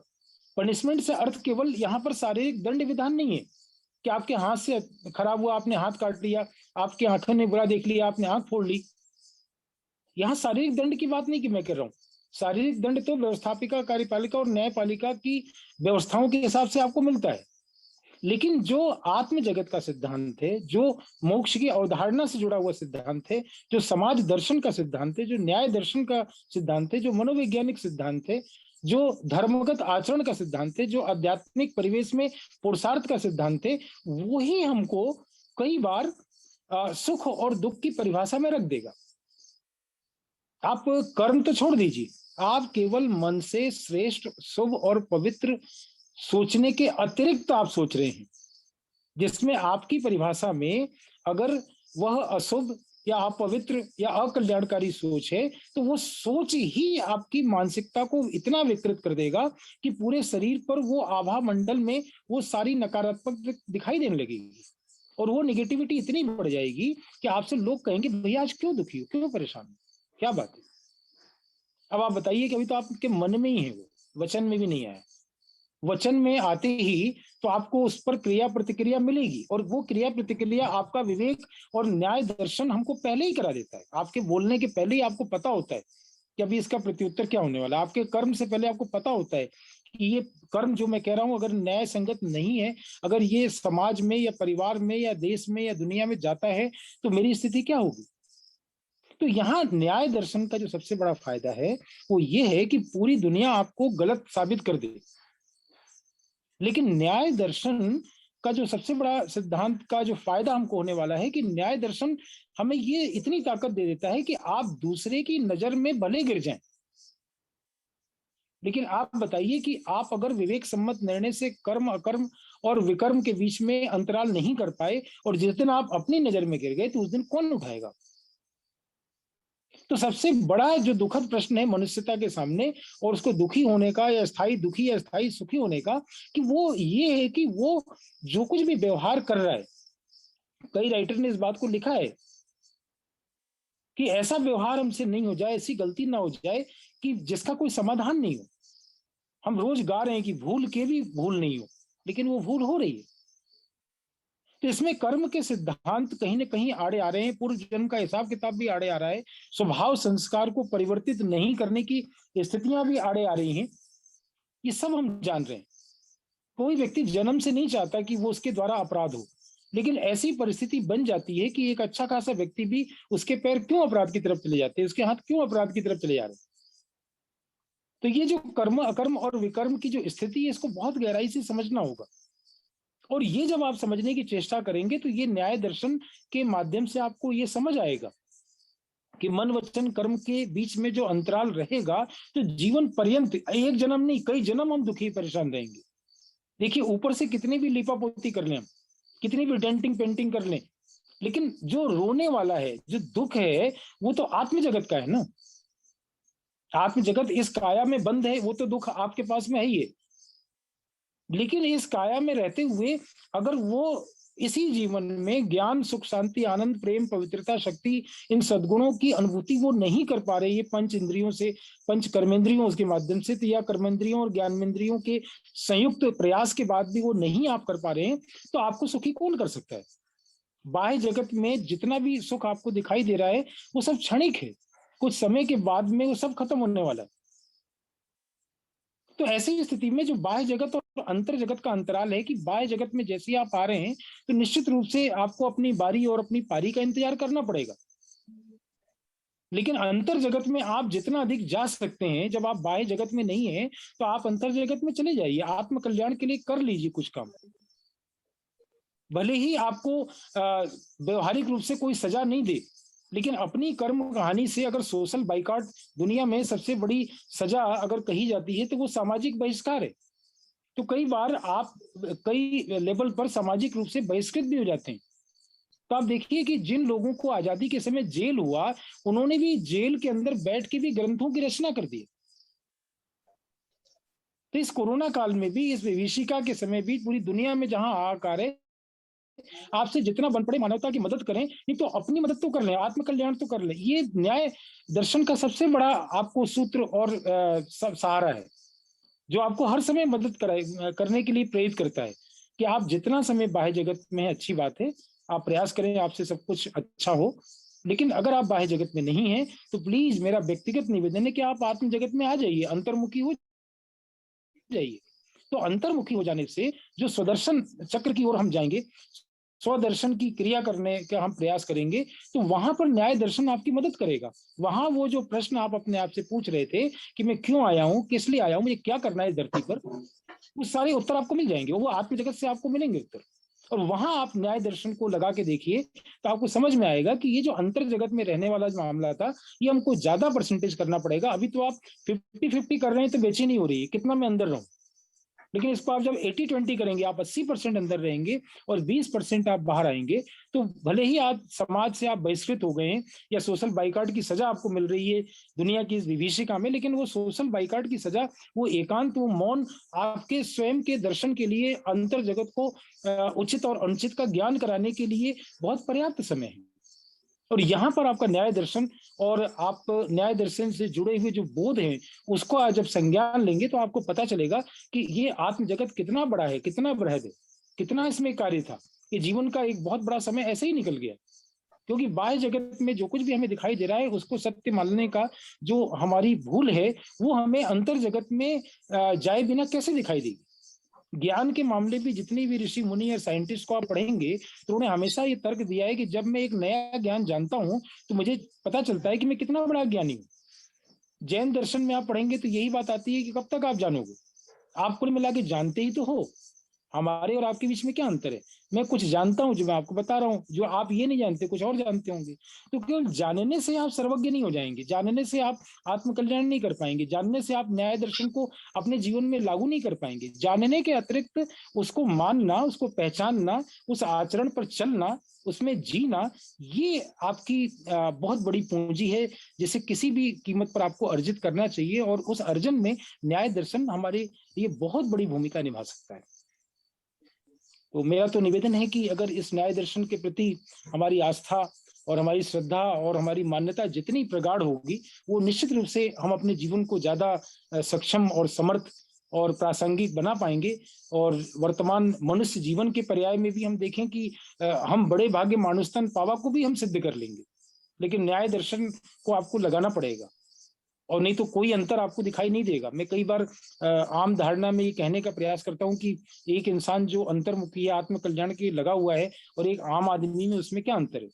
पनिशमेंट से अर्थ केवल यहाँ पर शारीरिक दंड विधान नहीं है कि आपके हाथ से खराब हुआ, आपने हाथ काट लिया, आपकी आंखों ने बुरा देख लिया, आपने आंख फोड़ ली। यहाँ शारीरिक दंड की बात नहीं कि मैं कर रहा हूँ, शारीरिक दंड तो व्यवस्थापिका, कार्यपालिका और न्यायपालिका की व्यवस्थाओं के हिसाब से आपको मिलता है। लेकिन जो आत्म जगत का सिद्धांत है, जो मोक्ष की अवधारणा से जुड़ा हुआ सिद्धांत है, जो समाज दर्शन का सिद्धांत है, जो न्याय दर्शन का सिद्धांत है, जो मनोवैज्ञानिक सिद्धांत है, जो धर्मगत आचरण का सिद्धांत है, जो आध्यात्मिक परिवेश में पुरुषार्थ का सिद्धांत है, वही हमको कई बार सुख और दुख की परिभाषा में रख देगा। आप कर्म तो छोड़ दीजिए, आप केवल मन से श्रेष्ठ, शुभ और पवित्र सोचने के अतिरिक्त आप सोच रहे हैं, जिसमें आपकी परिभाषा में अगर वह अशुभ या अपवित्र या अकल्याणकारी सोच है, तो वो सोच ही आपकी मानसिकता को इतना विकृत कर देगा कि पूरे शरीर पर वो आभा मंडल में वो सारी नकारात्मक दिखाई देने लगेगी, और वो निगेटिविटी इतनी बढ़ जाएगी कि आपसे लोग कहेंगे भैया आज क्यों दुखी हो, क्यों परेशान हो, क्या बात है। अब आप बताइए कि अभी तो आपके मन में ही है, वो वचन में भी नहीं आया। वचन में आते ही तो आपको उस पर क्रिया प्रतिक्रिया मिलेगी, और वो क्रिया प्रतिक्रिया आपका विवेक और न्याय दर्शन हमको पहले ही करा देता है। आपके बोलने के पहले ही आपको पता होता है कि अभी इसका प्रत्युत्तर क्या होने वाला है। आपके कर्म से पहले आपको पता होता है कि ये कर्म जो मैं कह रहा हूं अगर न्याय संगत नहीं है, अगर ये समाज में या परिवार में या देश में या दुनिया में जाता है, तो मेरी स्थिति क्या होगी। तो यहाँ न्याय दर्शन का जो सबसे बड़ा फायदा है वो ये है कि पूरी दुनिया आपको गलत साबित कर दे, लेकिन न्याय दर्शन का जो सबसे बड़ा सिद्धांत का जो फायदा हमको होने वाला है कि न्याय दर्शन हमें ये इतनी ताकत दे देता है कि आप दूसरे की नजर में भले गिर जाएं, लेकिन आप बताइए कि आप अगर विवेक सम्मत निर्णय से कर्म अकर्म और विकर्म के बीच में अंतराल नहीं कर पाए और जिस दिन आप अपनी नजर में गिर गए तो उस दिन कौन उठाएगा। तो सबसे बड़ा जो दुखद प्रश्न है मनुष्यता के सामने और उसको दुखी होने का या स्थायी दुखी या स्थायी सुखी होने का, कि वो ये है कि वो जो कुछ भी व्यवहार कर रहा है, कई राइटर ने इस बात को लिखा है कि ऐसा व्यवहार हमसे नहीं हो जाए, ऐसी गलती ना हो जाए कि जिसका कोई समाधान नहीं हो। हम रोज गा रहे हैं कि भूल के भी भूल नहीं हो, लेकिन वो भूल हो रही है। तो इसमें कर्म के सिद्धांत कहीं ना कहीं आड़े आ रहे हैं, पूर्व जन्म का हिसाब किताब भी आड़े आ रहा है, स्वभाव संस्कार को परिवर्तित नहीं करने की स्थितियां भी आड़े आ रही हैं। ये सब हम जान रहे हैं। कोई व्यक्ति जन्म से नहीं चाहता कि वो उसके द्वारा अपराध हो, लेकिन ऐसी परिस्थिति बन जाती है कि एक अच्छा खासा व्यक्ति भी उसके पैर क्यों अपराध की तरफ चले जाते हैं, उसके हाथ क्यों अपराध की तरफ चले जा रहे हैं। तो ये जो कर्म अकर्म और विकर्म की जो स्थिति है इसको बहुत गहराई से समझना होगा, और ये जब आप समझने की चेष्टा करेंगे तो ये न्याय दर्शन के माध्यम से आपको ये समझ आएगा कि मन वचन कर्म के बीच में जो अंतराल रहेगा तो जीवन पर्यंत, एक जन्म नहीं कई जन्म हम दुखी परेशान रहेंगे। देखिए ऊपर से कितनी भी लिपापोती कर लें हम, कितनी भी डेंटिंग पेंटिंग कर लें, लेकिन जो रोने वाला है, जो दुख है, वो तो आत्म जगत का है ना। आत्म जगत इस काया में बंद है, वो तो दुख आपके पास में है ही है। लेकिन इस काया में रहते हुए अगर वो इसी जीवन में ज्ञान सुख शांति आनंद प्रेम पवित्रता शक्ति इन सद्गुणों की अनुभूति वो नहीं कर पा रहे, ये पंच इंद्रियों से पंच कर्मेंद्रियों के माध्यम से, तो या कर्मेंद्रियों और ज्ञानेंद्रियों के संयुक्त प्रयास के बाद भी वो नहीं आप कर पा रहे हैं, तो आपको सुखी कौन कर सकता है। बाह्य जगत में जितना भी सुख आपको दिखाई दे रहा है वो सब क्षणिक है, कुछ समय के बाद में वो सब खत्म होने वाला है। तो ऐसी स्थिति में जो बाह्य जगत और अंतर जगत का अंतराल है कि बाह्य जगत में जैसे आप आ रहे हैं तो निश्चित रूप से आपको अपनी बारी और अपनी पारी का इंतजार करना पड़ेगा, लेकिन अंतर जगत में आप जितना अधिक जा सकते हैं, जब आप बाह्य जगत में नहीं है तो आप अंतर जगत में चले जाइए, आत्म कल्याण के लिए कर लीजिए कुछ काम। भले ही आपको व्यवहारिक रूप से कोई सजा नहीं दे, लेकिन अपनी कर्म कहानी से अगर सोशल बाइकआउट दुनिया में सबसे बड़ी सजा अगर कही जाती है तो वो सामाजिक बहिष्कार है। तो कई बार आप कई लेवल पर सामाजिक रूप से बहिष्कृत भी हो जाते हैं। तो आप देखिए कि जिन लोगों को आजादी के समय जेल हुआ, उन्होंने भी जेल के अंदर बैठ के भी ग्रंथों की रचना कर दी। तो इस कोरोना काल में भी, इस विभीषिका के समय भी पूरी दुनिया में जहां हाहाकार है, आपसे जितना बन पड़े मानवता की मदद करें, नहीं तो अपनी मदद तो कर लें, आत्म कल्याण तो कर लें। ये न्याय दर्शन का सबसे बड़ा आपको सूत्र और सहारा है, जो आपको हर समय मदद करने के लिए प्रेरित करता है कि आप जितना समय बाह्य जगत में है अच्छी बात है, आप प्रयास करें आपसे सब कुछ अच्छा हो, लेकिन अगर आप बाह्य जगत में नहीं है तो प्लीज मेरा व्यक्तिगत निवेदन है कि आप आत्म जगत में आ जाइए, अंतर्मुखी हो जाइए। तो अंतर्मुखी हो जाने से जो स्वदर्शन चक्र की ओर हम जाएंगे, स्वदर्शन की क्रिया करने का हम प्रयास करेंगे, तो वहां पर न्याय दर्शन आपकी मदद करेगा। वहां वो जो प्रश्न आप अपने आप से पूछ रहे थे कि मैं क्यों आया हूं, किस लिए आया हूं, मुझे क्या करना है इस धरती पर, वो सारे उत्तर आपको मिल जाएंगे, वो आत्म जगत से आपको मिलेंगे उत्तर। और वहां आप न्याय दर्शन को लगा के देखिए तो आपको समझ में आएगा कि ये जो अंतर जगत में रहने वाला जो मामला था, ये हमको ज्यादा परसेंटेज करना पड़ेगा। अभी तो आप 50-50 कर रहे हैं तो बेचैनी हो रही है कितना मैं अंदर रहूं, लेकिन इसको आप जब 80-20 करेंगे, आप 80% अंदर रहेंगे और 20% आप बाहर आएंगे, तो भले ही आप समाज से आप बहिष्कृत हो गए हैं या सोशल बाइकआउट की सजा आपको मिल रही है दुनिया की इस विभीषिका में, लेकिन वो सोशल बाइकआउट की सजा, वो एकांत, वो मौन आपके स्वयं के दर्शन के लिए, अंतर जगत को उचित और अनुचित का ज्ञान कराने के लिए बहुत पर्याप्त समय है। और यहाँ पर आपका न्याय दर्शन और आप न्याय दर्शन से जुड़े हुए जो बोध हैं उसको आज जब संज्ञान लेंगे तो आपको पता चलेगा कि ये आत्म जगत कितना बड़ा है, कितना बृहद है, कितना इसमें कार्य था। कि जीवन का एक बहुत बड़ा समय ऐसे ही निकल गया, क्योंकि बाह्य जगत में जो कुछ भी हमें दिखाई दे रहा है उसको सत्य मानने का जो हमारी भूल है वो हमें अंतर जगत में जाए बिना कैसे दिखाई देगी। ज्ञान के मामले में जितनी भी ऋषि मुनि या साइंटिस्ट को आप पढ़ेंगे तो उन्होंने हमेशा ये तर्क दिया है कि जब मैं एक नया ज्ञान जानता हूं तो मुझे पता चलता है कि मैं कितना बड़ा ज्ञानी हूं। जैन दर्शन में आप पढ़ेंगे तो यही बात आती है कि कब तक आप जानोगे, आप कुल मिला के जानते ही तो हो। हमारे और आपके बीच में क्या अंतर है? मैं कुछ जानता हूं जो मैं आपको बता रहा हूं, जो आप ये नहीं जानते कुछ और जानते होंगे। तो केवल जानने से आप सर्वज्ञ नहीं हो जाएंगे, जानने से आप आत्मकल्याण नहीं कर पाएंगे, जानने से आप न्याय दर्शन को अपने जीवन में लागू नहीं कर पाएंगे। जानने के अतिरिक्त उसको मानना, उसको पहचानना, उस आचरण पर चलना, उसमें जीना, ये आपकी बहुत बड़ी पूंजी है जिसे किसी भी कीमत पर आपको अर्जित करना चाहिए। और उस अर्जन में न्याय दर्शन हमारे लिए बहुत बड़ी भूमिका निभा सकता है। तो मेरा तो निवेदन है कि अगर इस न्याय दर्शन के प्रति हमारी आस्था और हमारी श्रद्धा और हमारी मान्यता जितनी प्रगाढ़ होगी, वो निश्चित रूप से हम अपने जीवन को ज्यादा सक्षम और समर्थ और प्रासंगिक बना पाएंगे। और वर्तमान मनुष्य जीवन के पर्याय में भी हम देखें कि हम बड़े भाग्य मानुषतन पावा को भी हम सिद्ध कर लेंगे, लेकिन न्याय दर्शन को आपको लगाना पड़ेगा, और नहीं तो कोई अंतर आपको दिखाई नहीं देगा। मैं कई बार आम धारणा में ये कहने का प्रयास करता हूं कि एक इंसान जो अंतर्मुखी है, आत्मकल्याण के लगा हुआ है, और एक आम आदमी में उसमें क्या अंतर है?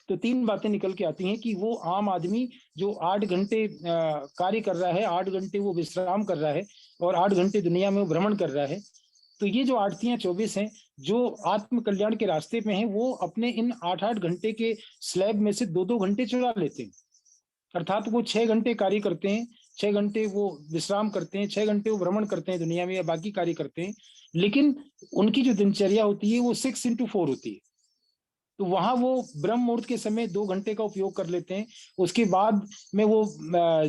तो तीन बातें निकल के आती हैं कि वो आम आदमी जो 8 घंटे कार्य कर रहा है, 8 घंटे वो विश्राम कर रहा है, और 8 घंटे दुनिया में वो भ्रमण कर रहा है। तो ये जो 8×3=24 हैं, जो आत्म कल्याण के रास्ते पे हैं, वो अपने इन 8-8 घंटे के स्लैब में से 2-2 घंटे चुरा लेते हैं। अर्थात वो 6 घंटे कार्य करते हैं, 6 घंटे वो विश्राम करते हैं, 6 घंटे वो भ्रमण करते हैं दुनिया में या बाकी कार्य करते हैं, लेकिन उनकी जो दिनचर्या होती है वो 6×4 होती है। तो वहां वो ब्रह्म मुहूर्त के समय 2 घंटे का उपयोग कर लेते हैं। उसके बाद में वो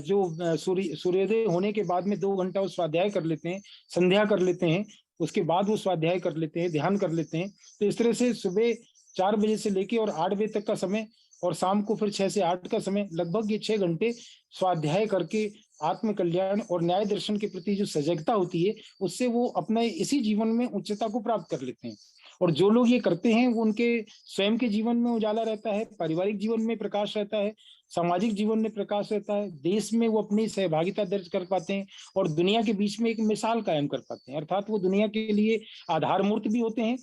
जो सूर्योदय होने के बाद में 2 घंटा वो स्वाध्याय कर लेते हैं, संध्या कर लेते हैं, उसके बाद वो स्वाध्याय कर लेते हैं, ध्यान कर लेते हैं। तो इस तरह से सुबह 4 बजे से लेके और 8 बजे तक का समय, और शाम को फिर 6 से 8 का समय, लगभग ये 6 घंटे स्वाध्याय करके आत्म कल्याण और न्याय दर्शन के प्रति जो सजगता होती है उससे वो अपने इसी जीवन में उच्चता को प्राप्त कर लेते हैं। और जो लोग ये करते हैं वो उनके स्वयं के जीवन में उजाला रहता है, पारिवारिक जीवन में प्रकाश रहता है, सामाजिक जीवन में प्रकाश रहता है, देश में वो अपनी सहभागिता दर्ज कर पाते हैं, और दुनिया के बीच में एक मिसाल कायम कर पाते हैं। अर्थात वो दुनिया के लिए आधार मूर्त भी होते हैं,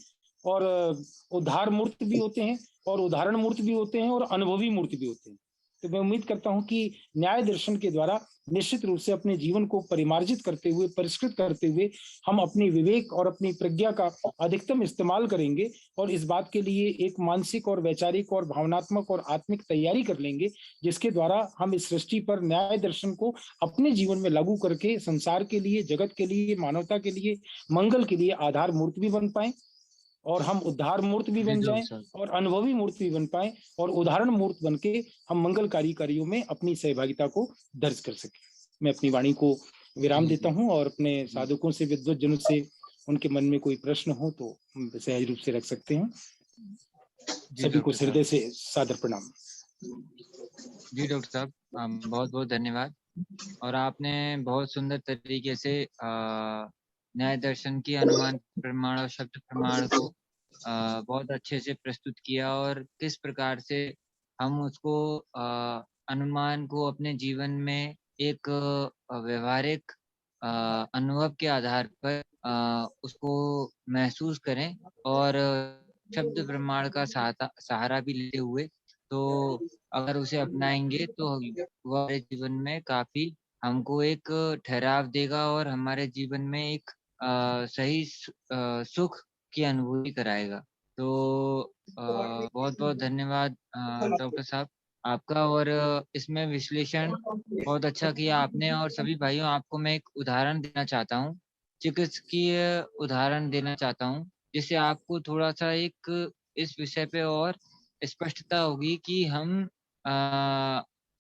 और उद्धार मूर्त भी होते हैं, और उदाहरण मूर्त भी होते हैं, और अनुभवी मूर्त भी होते हैं। तो मैं उम्मीद करता हूं कि न्याय दर्शन के द्वारा निश्चित रूप से अपने जीवन को परिमार्जित करते हुए, परिष्कृत करते हुए, हम अपने विवेक और अपनी प्रज्ञा का अधिकतम इस्तेमाल करेंगे, और इस बात के लिए एक मानसिक और वैचारिक और भावनात्मक और आत्मिक तैयारी कर लेंगे, जिसके द्वारा हम इस सृष्टि पर न्याय दर्शन को अपने जीवन में लागू करके संसार के लिए, जगत के लिए, मानवता के लिए, मंगल के लिए आधार मूर्त भी बन पाए, और हम उद्धार मूर्त भी बन जाएं, और अनुभवी मूर्त भी बन पाए, और उदाहरण मूर्त बन के हम मंगलकारी कार्यों में अपनी सहभागिता को दर्ज कर सकें। मैं अपनी वाणी को विराम देता हूं, और अपने साधकों से, विद्वत जनों से, उनके मन में कोई प्रश्न हो तो सहज रूप से रख सकते हैं। सभी को हृदय से सादर प्रणाम। जी डॉक्टर साहब, बहुत बहुत धन्यवाद। और आपने बहुत सुंदर तरीके से न्याय दर्शन की अनुमान प्रमाण और शब्द प्रमाण को बहुत अच्छे से प्रस्तुत किया, और किस प्रकार से हम उसको अनुमान को अपने जीवन में एक व्यवहारिक अनुभव के आधार पर उसको महसूस करें, और शब्द प्रमाण का सहारा भी लेते हुए, तो अगर उसे अपनाएंगे तो वह हमारे जीवन में काफी हमको एक ठहराव देगा, और हमारे जीवन में एक सही सुख की अनुभूति कराएगा। तो बहुत बहुत धन्यवाद डॉक्टर साहब आपका। और इसमें विश्लेषण बहुत अच्छा किया आपने। और सभी भाइयों, आपको मैं एक उदाहरण देना चाहता हूँ, चिकित्सकीय उदाहरण देना चाहता हूँ, जिससे आपको थोड़ा सा एक इस विषय पे और स्पष्टता होगी कि हम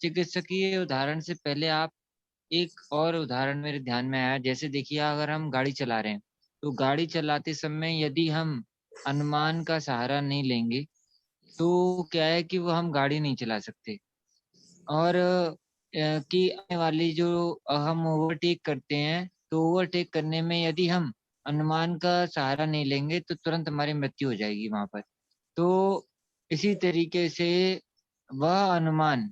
चिकित्सकीय उदाहरण से पहले आप एक और उदाहरण मेरे ध्यान में आया। जैसे देखिए, अगर हम गाड़ी चला रहे हैं तो गाड़ी चलाते समय यदि हम अनुमान का सहारा नहीं लेंगे तो क्या है कि वो हम गाड़ी नहीं चला सकते। और कि आने वाली जो हम ओवरटेक करते हैं, तो ओवरटेक करने में यदि हम अनुमान का सहारा नहीं लेंगे तो तुरंत हमारी मृत्यु हो जाएगी वहां पर। तो इसी तरीके से वह अनुमान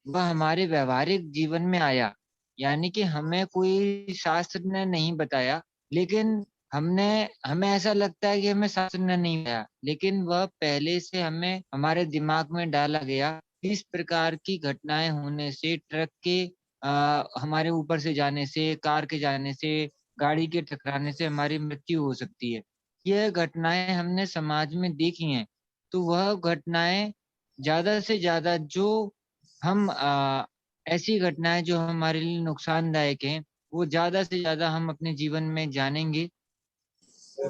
वह हमारे व्यवहारिक जीवन में आया, यानी कि हमें कोई शास्त्र ने नहीं बताया, लेकिन हमने हमें ऐसा लगता है कि हमें शास्त्र ने नहीं बताया, लेकिन वह पहले से हमें हमारे दिमाग में डाला गया। इस प्रकार की घटनाएं होने से, ट्रक के हमारे ऊपर से जाने से, कार के जाने से, गाड़ी के टकराने से हमारी मृत्यु हो सकती है। यह घटनाएं हमने समाज में देखी हैं। तो वह घटनाएं ज्यादा से ज्यादा जो हम ऐसी घटनाएं जो हमारे लिए नुकसानदायक हैं, वो ज्यादा से ज्यादा हम अपने जीवन में जानेंगे,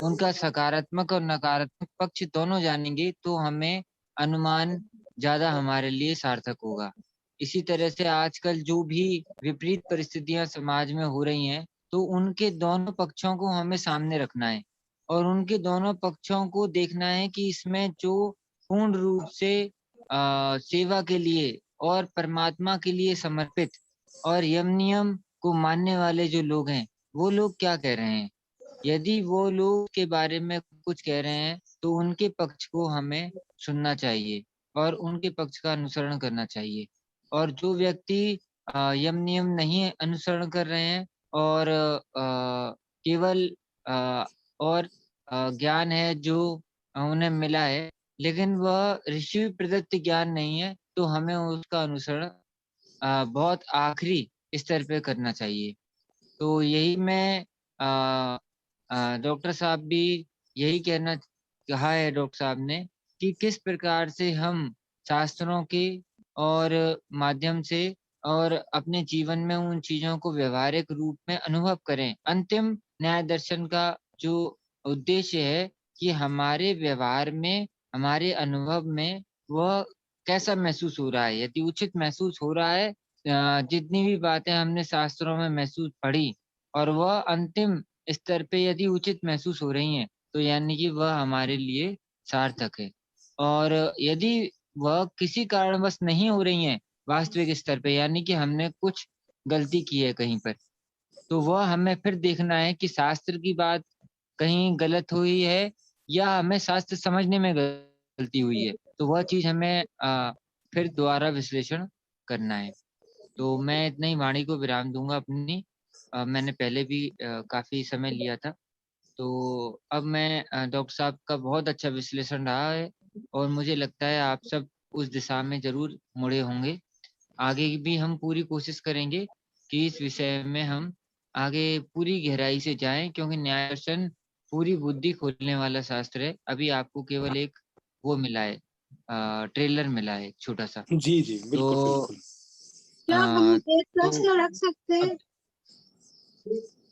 उनका सकारात्मक और नकारात्मक पक्ष दोनों जानेंगे, तो हमें अनुमान ज्यादा हमारे लिए सार्थक होगा। इसी तरह से आजकल जो भी विपरीत परिस्थितियां समाज में हो रही हैं, तो उनके दोनों पक्षों को हमें सामने रखना है और उनके दोनों पक्षों को देखना है कि इसमें जो पूर्ण रूप से सेवा के लिए और परमात्मा के लिए समर्पित और यम नियम को मानने वाले जो लोग हैं, वो लोग क्या कह रहे हैं। यदि वो लोग के बारे में कुछ कह रहे हैं, तो उनके पक्ष को हमें सुनना चाहिए और उनके पक्ष का अनुसरण करना चाहिए। और जो व्यक्ति यम नियम नहीं अनुसरण कर रहे हैं और केवल अ, और ज्ञान है जो उन्हें मिला है, लेकिन वह ऋषि प्रदत्त ज्ञान नहीं है, तो हमें उसका अनुसरण बहुत आखिरी स्तर पे करना चाहिए। तो यही मैं डॉक्टर साहब भी यही कहना कहा है डॉक्टर साहब ने कि किस प्रकार से हम शास्त्रों के और माध्यम से और अपने जीवन में उन चीजों को व्यवहारिक रूप में अनुभव करें। अंतिम न्याय दर्शन का जो उद्देश्य है कि हमारे व्यवहार में, हमारे अनुभव में वह कैसा महसूस हो रहा है। यदि उचित महसूस हो रहा है, जितनी भी बातें हमने शास्त्रों में महसूस पढ़ी और वह अंतिम स्तर पे यदि उचित महसूस हो रही हैं, तो यानी कि वह हमारे लिए सार्थक है। और यदि वह किसी कारणवश नहीं हो रही हैं वास्तविक स्तर पे, यानी कि हमने कुछ गलती की है कहीं पर, तो वह हमें फिर देखना है कि शास्त्र की बात कहीं गलत हुई है या हमें शास्त्र समझने में गलती हुई है। तो वह चीज हमें फिर दोबारा विश्लेषण करना है। तो मैं इतना ही वाणी को विराम दूंगा अपनी। मैंने पहले भी काफी समय लिया था। तो अब मैं डॉक्टर साहब का बहुत अच्छा विश्लेषण रहा है और मुझे लगता है आप सब उस दिशा में जरूर मुड़े होंगे। आगे भी हम पूरी कोशिश करेंगे कि इस विषय में हम आगे पूरी गहराई से जाएं, क्योंकि न्याय दर्शन पूरी बुद्धि खोलने वाला शास्त्र है। अभी आपको केवल एक वो मिला है, ट्रेलर मिला है छोटा सा। जी जी, बिल्कुल तो बिल्कुल। क्या हम अ, एक तो प्रश्न रख सकते अब हैं?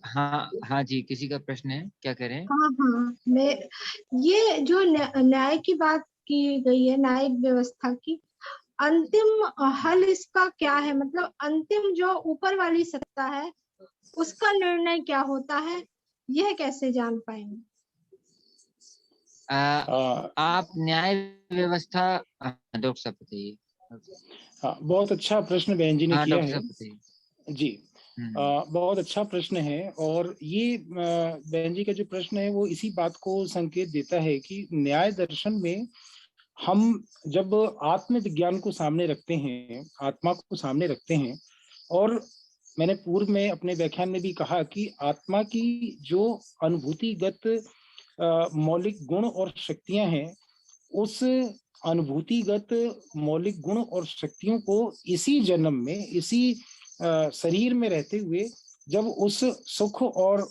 हाँ हाँ जी, किसी का प्रश्न है, क्या कह रहे हैं। हाँ हाँ, मैं ये जो न्याय की बात की गई है, न्यायिक व्यवस्था की, अंतिम हल इसका क्या है? मतलब अंतिम जो ऊपर वाली सत्ता है उसका निर्णय क्या होता है, यह कैसे जान पाएंगे? आ, आ, आप न्याय व्यवस्था, डॉक्टर साहब बताइए। हाँ, बहुत अच्छा प्रश्न बहन जी ने हाँ किया डॉक्टर है। साहब बताइए। जी। हम्म। बहुत अच्छा प्रश्न है और ये बहन जी का जो प्रश्न है वो इसी बात को संकेत देता है कि न्याय दर्शन में हम जब आत्मविज्ञान को सामने रखते हैं, आत्मा को सामने रखते हैं, और मैंने पूर्व में अपने व्याख्यान में भी कहा कि आत्मा की जो अनुभूतिगत मौलिक गुण और शक्तियां हैं, उस अनुभूतिगत मौलिक गुण और शक्तियों को इसी जन्म में, इसी शरीर में रहते हुए जब उस सुख और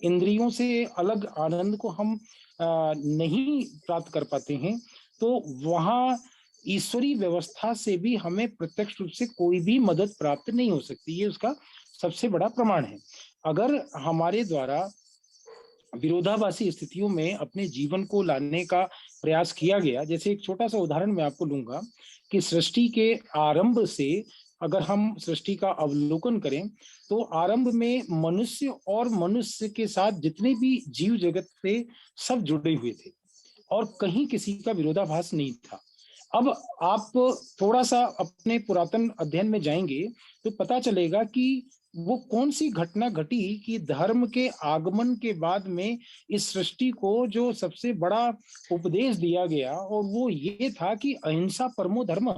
इंद्रियों से अलग आनंद को हम नहीं प्राप्त कर पाते हैं, तो वहाँ ईश्वरीय व्यवस्था से भी हमें प्रत्यक्ष रूप से कोई भी मदद प्राप्त नहीं हो सकती। ये उसका सबसे बड़ा प्रमाण है। अगर हमारे द्वारा विरोधाभासी स्थितियों में अपने जीवन को लाने का प्रयास किया गया, जैसे एक छोटा सा उदाहरण मैं आपको लूंगा कि सृष्टि के आरंभ से अगर हम सृष्टि का अवलोकन करें, तो आरंभ में मनुष्य और मनुष्य के साथ जितने भी जीव जगत थे, सब जुड़े हुए थे और कहीं किसी का विरोधाभास नहीं था। अब आप थोड़ा सा अपने पुरातन अध्ययन में जाएंगे तो पता चलेगा कि वो कौन सी घटना घटी कि धर्म के आगमन के बाद में इस सृष्टि को जो सबसे बड़ा उपदेश दिया गया, और वो ये था कि अहिंसा परमो धर्म,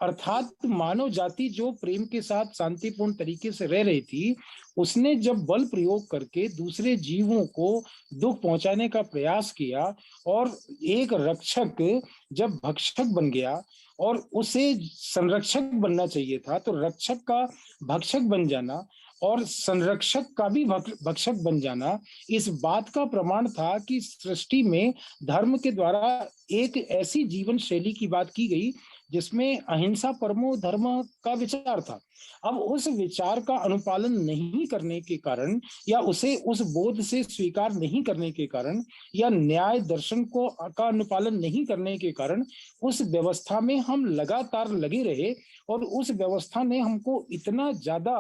अर्थात मानव जाति जो प्रेम के साथ शांतिपूर्ण तरीके से रह रही थी, उसने जब बल प्रयोग करके दूसरे जीवों को दुख पहुंचाने का प्रयास किया, और एक रक्षक जब भक्षक बन गया और उसे संरक्षक बनना चाहिए था, तो रक्षक का भक्षक बन जाना और संरक्षक का भी भक्षक बन जाना इस बात का प्रमाण था कि सृष्टि में धर्म के द्वारा एक ऐसी जीवन शैली की बात की गई जिसमें अहिंसा परमो धर्म का विचार था। अब उस विचार का अनुपालन नहीं करने के कारण, या उसे उस बोध से स्वीकार नहीं करने के कारण, या न्याय दर्शन को का अनुपालन नहीं करने के कारण उस व्यवस्था में हम लगातार लगे रहे, और उस व्यवस्था ने हमको इतना ज्यादा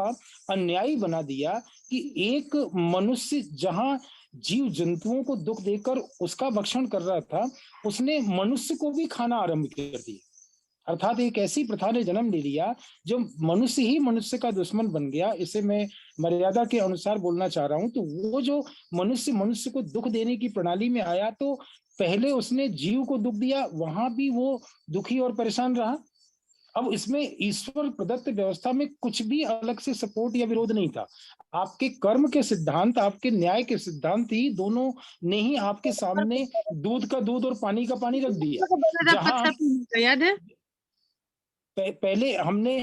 अन्यायी बना दिया कि एक मनुष्य जहां जीव जंतुओं को दुख देकर उसका भक्षण कर रहा था, उसने मनुष्य को भी खाना आरंभ कर दिया। अर्थात एक ऐसी प्रथा ने जन्म ले लिया जो मनुष्य ही मनुष्य का दुश्मन बन गया। इसे मैं मर्यादा के अनुसार बोलना चाह रहा हूं। तो वो जो मनुष्य मनुष्य को दुख देने की प्रणाली में आया, तो पहले उसने जीव को दुख दिया, वहां भी वो दुखी और परेशान रहा। अब इसमें ईश्वर प्रदत्त व्यवस्था में कुछ भी अलग से सपोर्ट या विरोध नहीं था। आपके कर्म के सिद्धांत, आपके न्याय के सिद्धांत ही दोनों ने ही आपके सामने दूध का दूध और पानी का पानी रख दिया। जहां याद है पहले हमने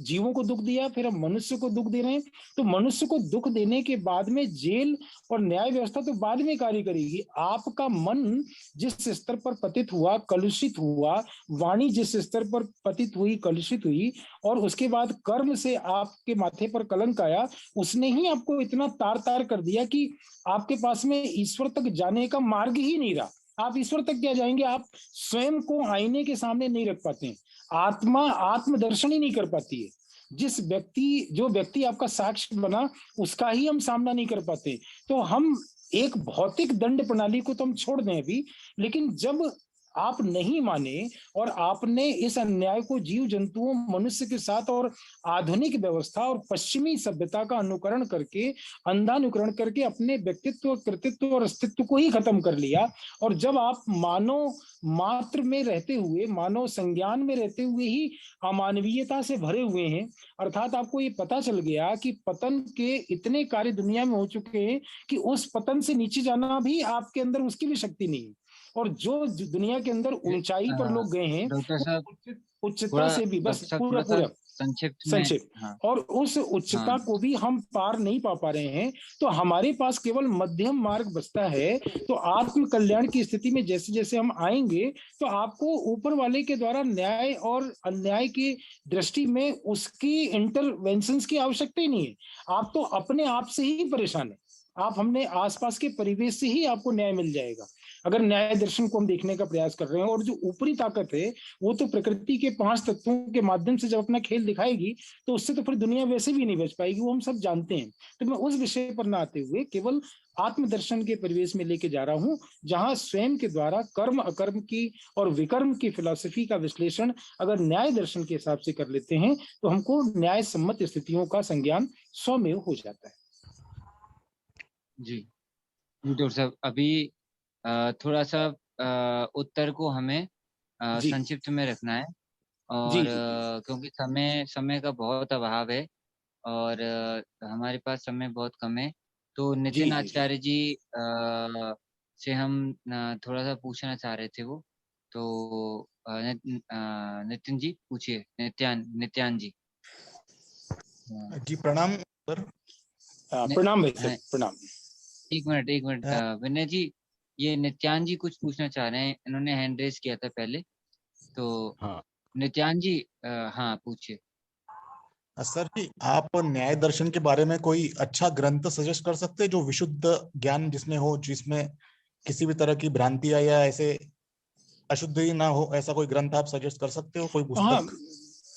जीवों को दुख दिया, फिर हम मनुष्य को दुख दे रहे हैं। तो मनुष्य को दुख देने के बाद में जेल और न्याय व्यवस्था तो बाद में कार्य करेगी। आपका मन जिस स्तर पर पतित हुआ, कलुषित हुआ, वाणी जिस स्तर पर पतित हुई, कलुषित हुई, और उसके बाद कर्म से आपके माथे पर कलंक आया, उसने ही आपको इतना तार तार कर दिया कि आपके पास में ईश्वर तक जाने का मार्ग ही नहीं रहा। आप ईश्वर तक क्या जाएंगे? आप स्वयं को आईने के सामने नहीं रख पाते हैं। आत्मा आत्मदर्शन ही नहीं कर पाती है। जो व्यक्ति आपका साक्ष्य बना, उसका ही हम सामना नहीं कर पाते। तो हम एक भौतिक दंड प्रणाली को तो हम छोड़ दें अभी, लेकिन जब आप नहीं माने और आपने इस अन्याय को जीव जंतुओं मनुष्य के साथ और आधुनिक व्यवस्था और पश्चिमी सभ्यता का अनुकरण करके, अंधानुकरण करके अपने व्यक्तित्व, कृतित्व और अस्तित्व को ही खत्म कर लिया, और जब आप मानव मात्र में रहते हुए, मानव संज्ञान में रहते हुए ही अमानवीयता से भरे हुए हैं, अर्थात आपको ये पता चल गया कि पतन के इतने कार्य दुनिया में हो चुके हैं कि उस पतन से नीचे जाना भी आपके अंदर उसकी भी शक्ति नहीं है। और जो दुनिया के अंदर ऊंचाई पर लोग गए हैं, डॉक्टर साहब उच्चता से भी, बस पूरा संक्षिप्त, हाँ। और उस उच्चता को भी हम पार नहीं पा रहे हैं। तो हमारे पास केवल मध्यम मार्ग बचता है। तो आत्म कल्याण की स्थिति में जैसे जैसे हम आएंगे, तो आपको ऊपर वाले के द्वारा न्याय और अन्याय की दृष्टि में उसकी इंटरवेंशंस की आवश्यकता ही नहीं है। आप तो अपने आप से ही परेशान है। आप हमने आसपास के परिवेश से ही आपको न्याय मिल जाएगा। अगर न्याय दर्शन को हम देखने का प्रयास कर रहे हैं, और जो ऊपरी ताकत है वो तो प्रकृति के 5 तत्वों के माध्यम से जब अपना खेल दिखाएगी, तो उससे तो फिर दुनिया वैसे भी नहीं बच पाएगी, वो हम सब जानते हैं। तो मैं उस विषय पर न आते हुए केवल आत्मदर्शन के परिवेश में लेके जा रहा हूं, जहां स्वयं के द्वारा कर्म अकर्म की और विकर्म की फिलॉसफी का विश्लेषण अगर न्याय दर्शन के हिसाब से कर लेते हैं, तो हमको न्याय सम्मत स्थितियों का संज्ञान स्वमेव हो जाता है। जी डॉक्टर साहब, अभी थोड़ा सा उत्तर को हमें संक्षिप्त में रखना है, और क्योंकि समय का बहुत अभाव है और हमारे पास समय बहुत कम है, तो नितिन आचार्य जी से हम थोड़ा सा पूछना चाह रहे थे। वो तो नितिन जी पूछिए। नित्यान जी। जी प्रणाम सर। प्रणाम भाई सर, प्रणाम। एक मिनट विनय जी, ये नित्यान जी कुछ पूछना चाह रहे हैं, इन्होंने हैंड रेज किया था पहले, तो हाँ नित्यान जी हाँ पूछिए। सर जी, आप न्याय दर्शन के बारे में कोई अच्छा ग्रंथ सजेस्ट कर सकते हैं जो विशुद्ध ज्ञान जिसमें हो, जिसमें किसी भी तरह की भ्रांति या ऐसे अशुद्धि ना हो, ऐसा कोई ग्रंथ आप सजेस्ट कर सकते हो, कोई पुस्तक? हाँ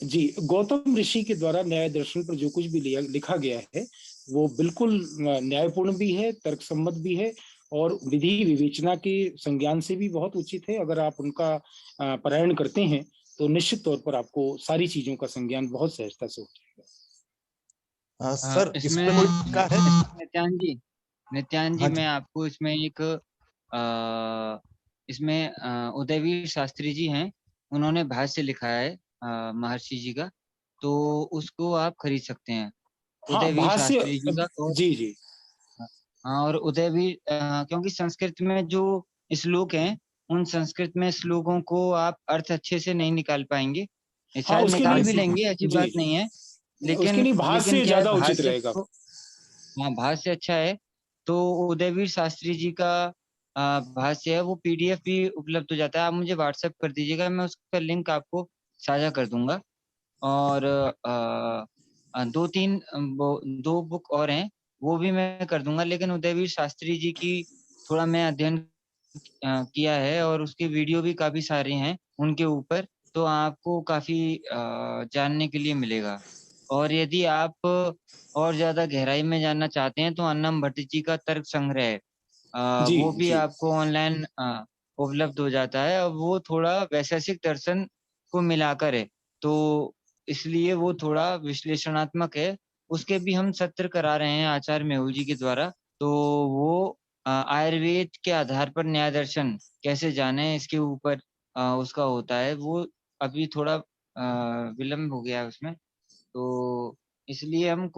जी, गौतम ऋषि के द्वारा न्याय दर्शन पर जो कुछ भी लिखा गया है वो बिल्कुल न्यायपूर्ण भी है, तर्कसम्मत भी है, और विधि विवेचना के संज्ञान से भी बहुत उचित है। अगर आप उनका पारायण करते हैं तो निश्चित तौर पर आपको सारी चीजों का संज्ञान बहुत सहजता से हो जाएगा। सर इस इसमें पे कोई टीका है? नित्यान जी हाँ जी। मैं आपको इसमें एक इसमें उदयवीर शास्त्री जी हैं, उन्होंने भाष्य लिखा है महर्षि जी का, तो उसको आप खरीद सकते हैं, हाँ, उदयवीर भाष्य। शास्त्री जी का। और जी जी। हाँ, और उदयवीर क्योंकि संस्कृत में जो श्लोक हैं, उन संस्कृत में श्लोकों को आप अर्थ अच्छे से नहीं निकाल पाएंगे, हाँ, शायद उसके निकाल भी लिए लेंगे, ऐसी जी बात जी, नहीं है, उसके लिए लेकिन भाष्य क्या है ज्यादा उचित भाष्य रहेगा। को, हाँ भाष्य अच्छा है। तो उदयवीर शास्त्री जी का भाष्य है, वो पीडीएफ भी उपलब्ध हो जाता है, आप मुझे व्हाट्सएप कर दीजिएगा, मैं उसका लिंक आपको साझा कर दूंगा। और दो बुक और हैं, वो भी मैं कर दूंगा, लेकिन उदयवीर शास्त्री जी की थोड़ा मैं अध्ययन किया है, और उसके वीडियो भी काफी सारे हैं उनके ऊपर, तो आपको काफी जानने के लिए मिलेगा। और यदि आप और ज्यादा गहराई में जानना चाहते हैं तो अन्नम भट्ट जी का तर्क संग्रह है, जी वो भी जी। आपको ऑनलाइन उपलब्ध हो जाता है, और वो थोड़ा वैशेषिक दर्शन को मिलाकर है, तो इसलिए वो थोड़ा विश्लेषणात्मक है। उसके भी हम सत्र करा रहे हैं आचार्य मेहुल जी के द्वारा, तो वो आयुर्वेद के आधार पर न्याय दर्शन कैसे जाने, इसके ऊपर उसका होता है। वो अभी थोड़ा विलम्ब हो गया है उसमें, तो इसलिए हम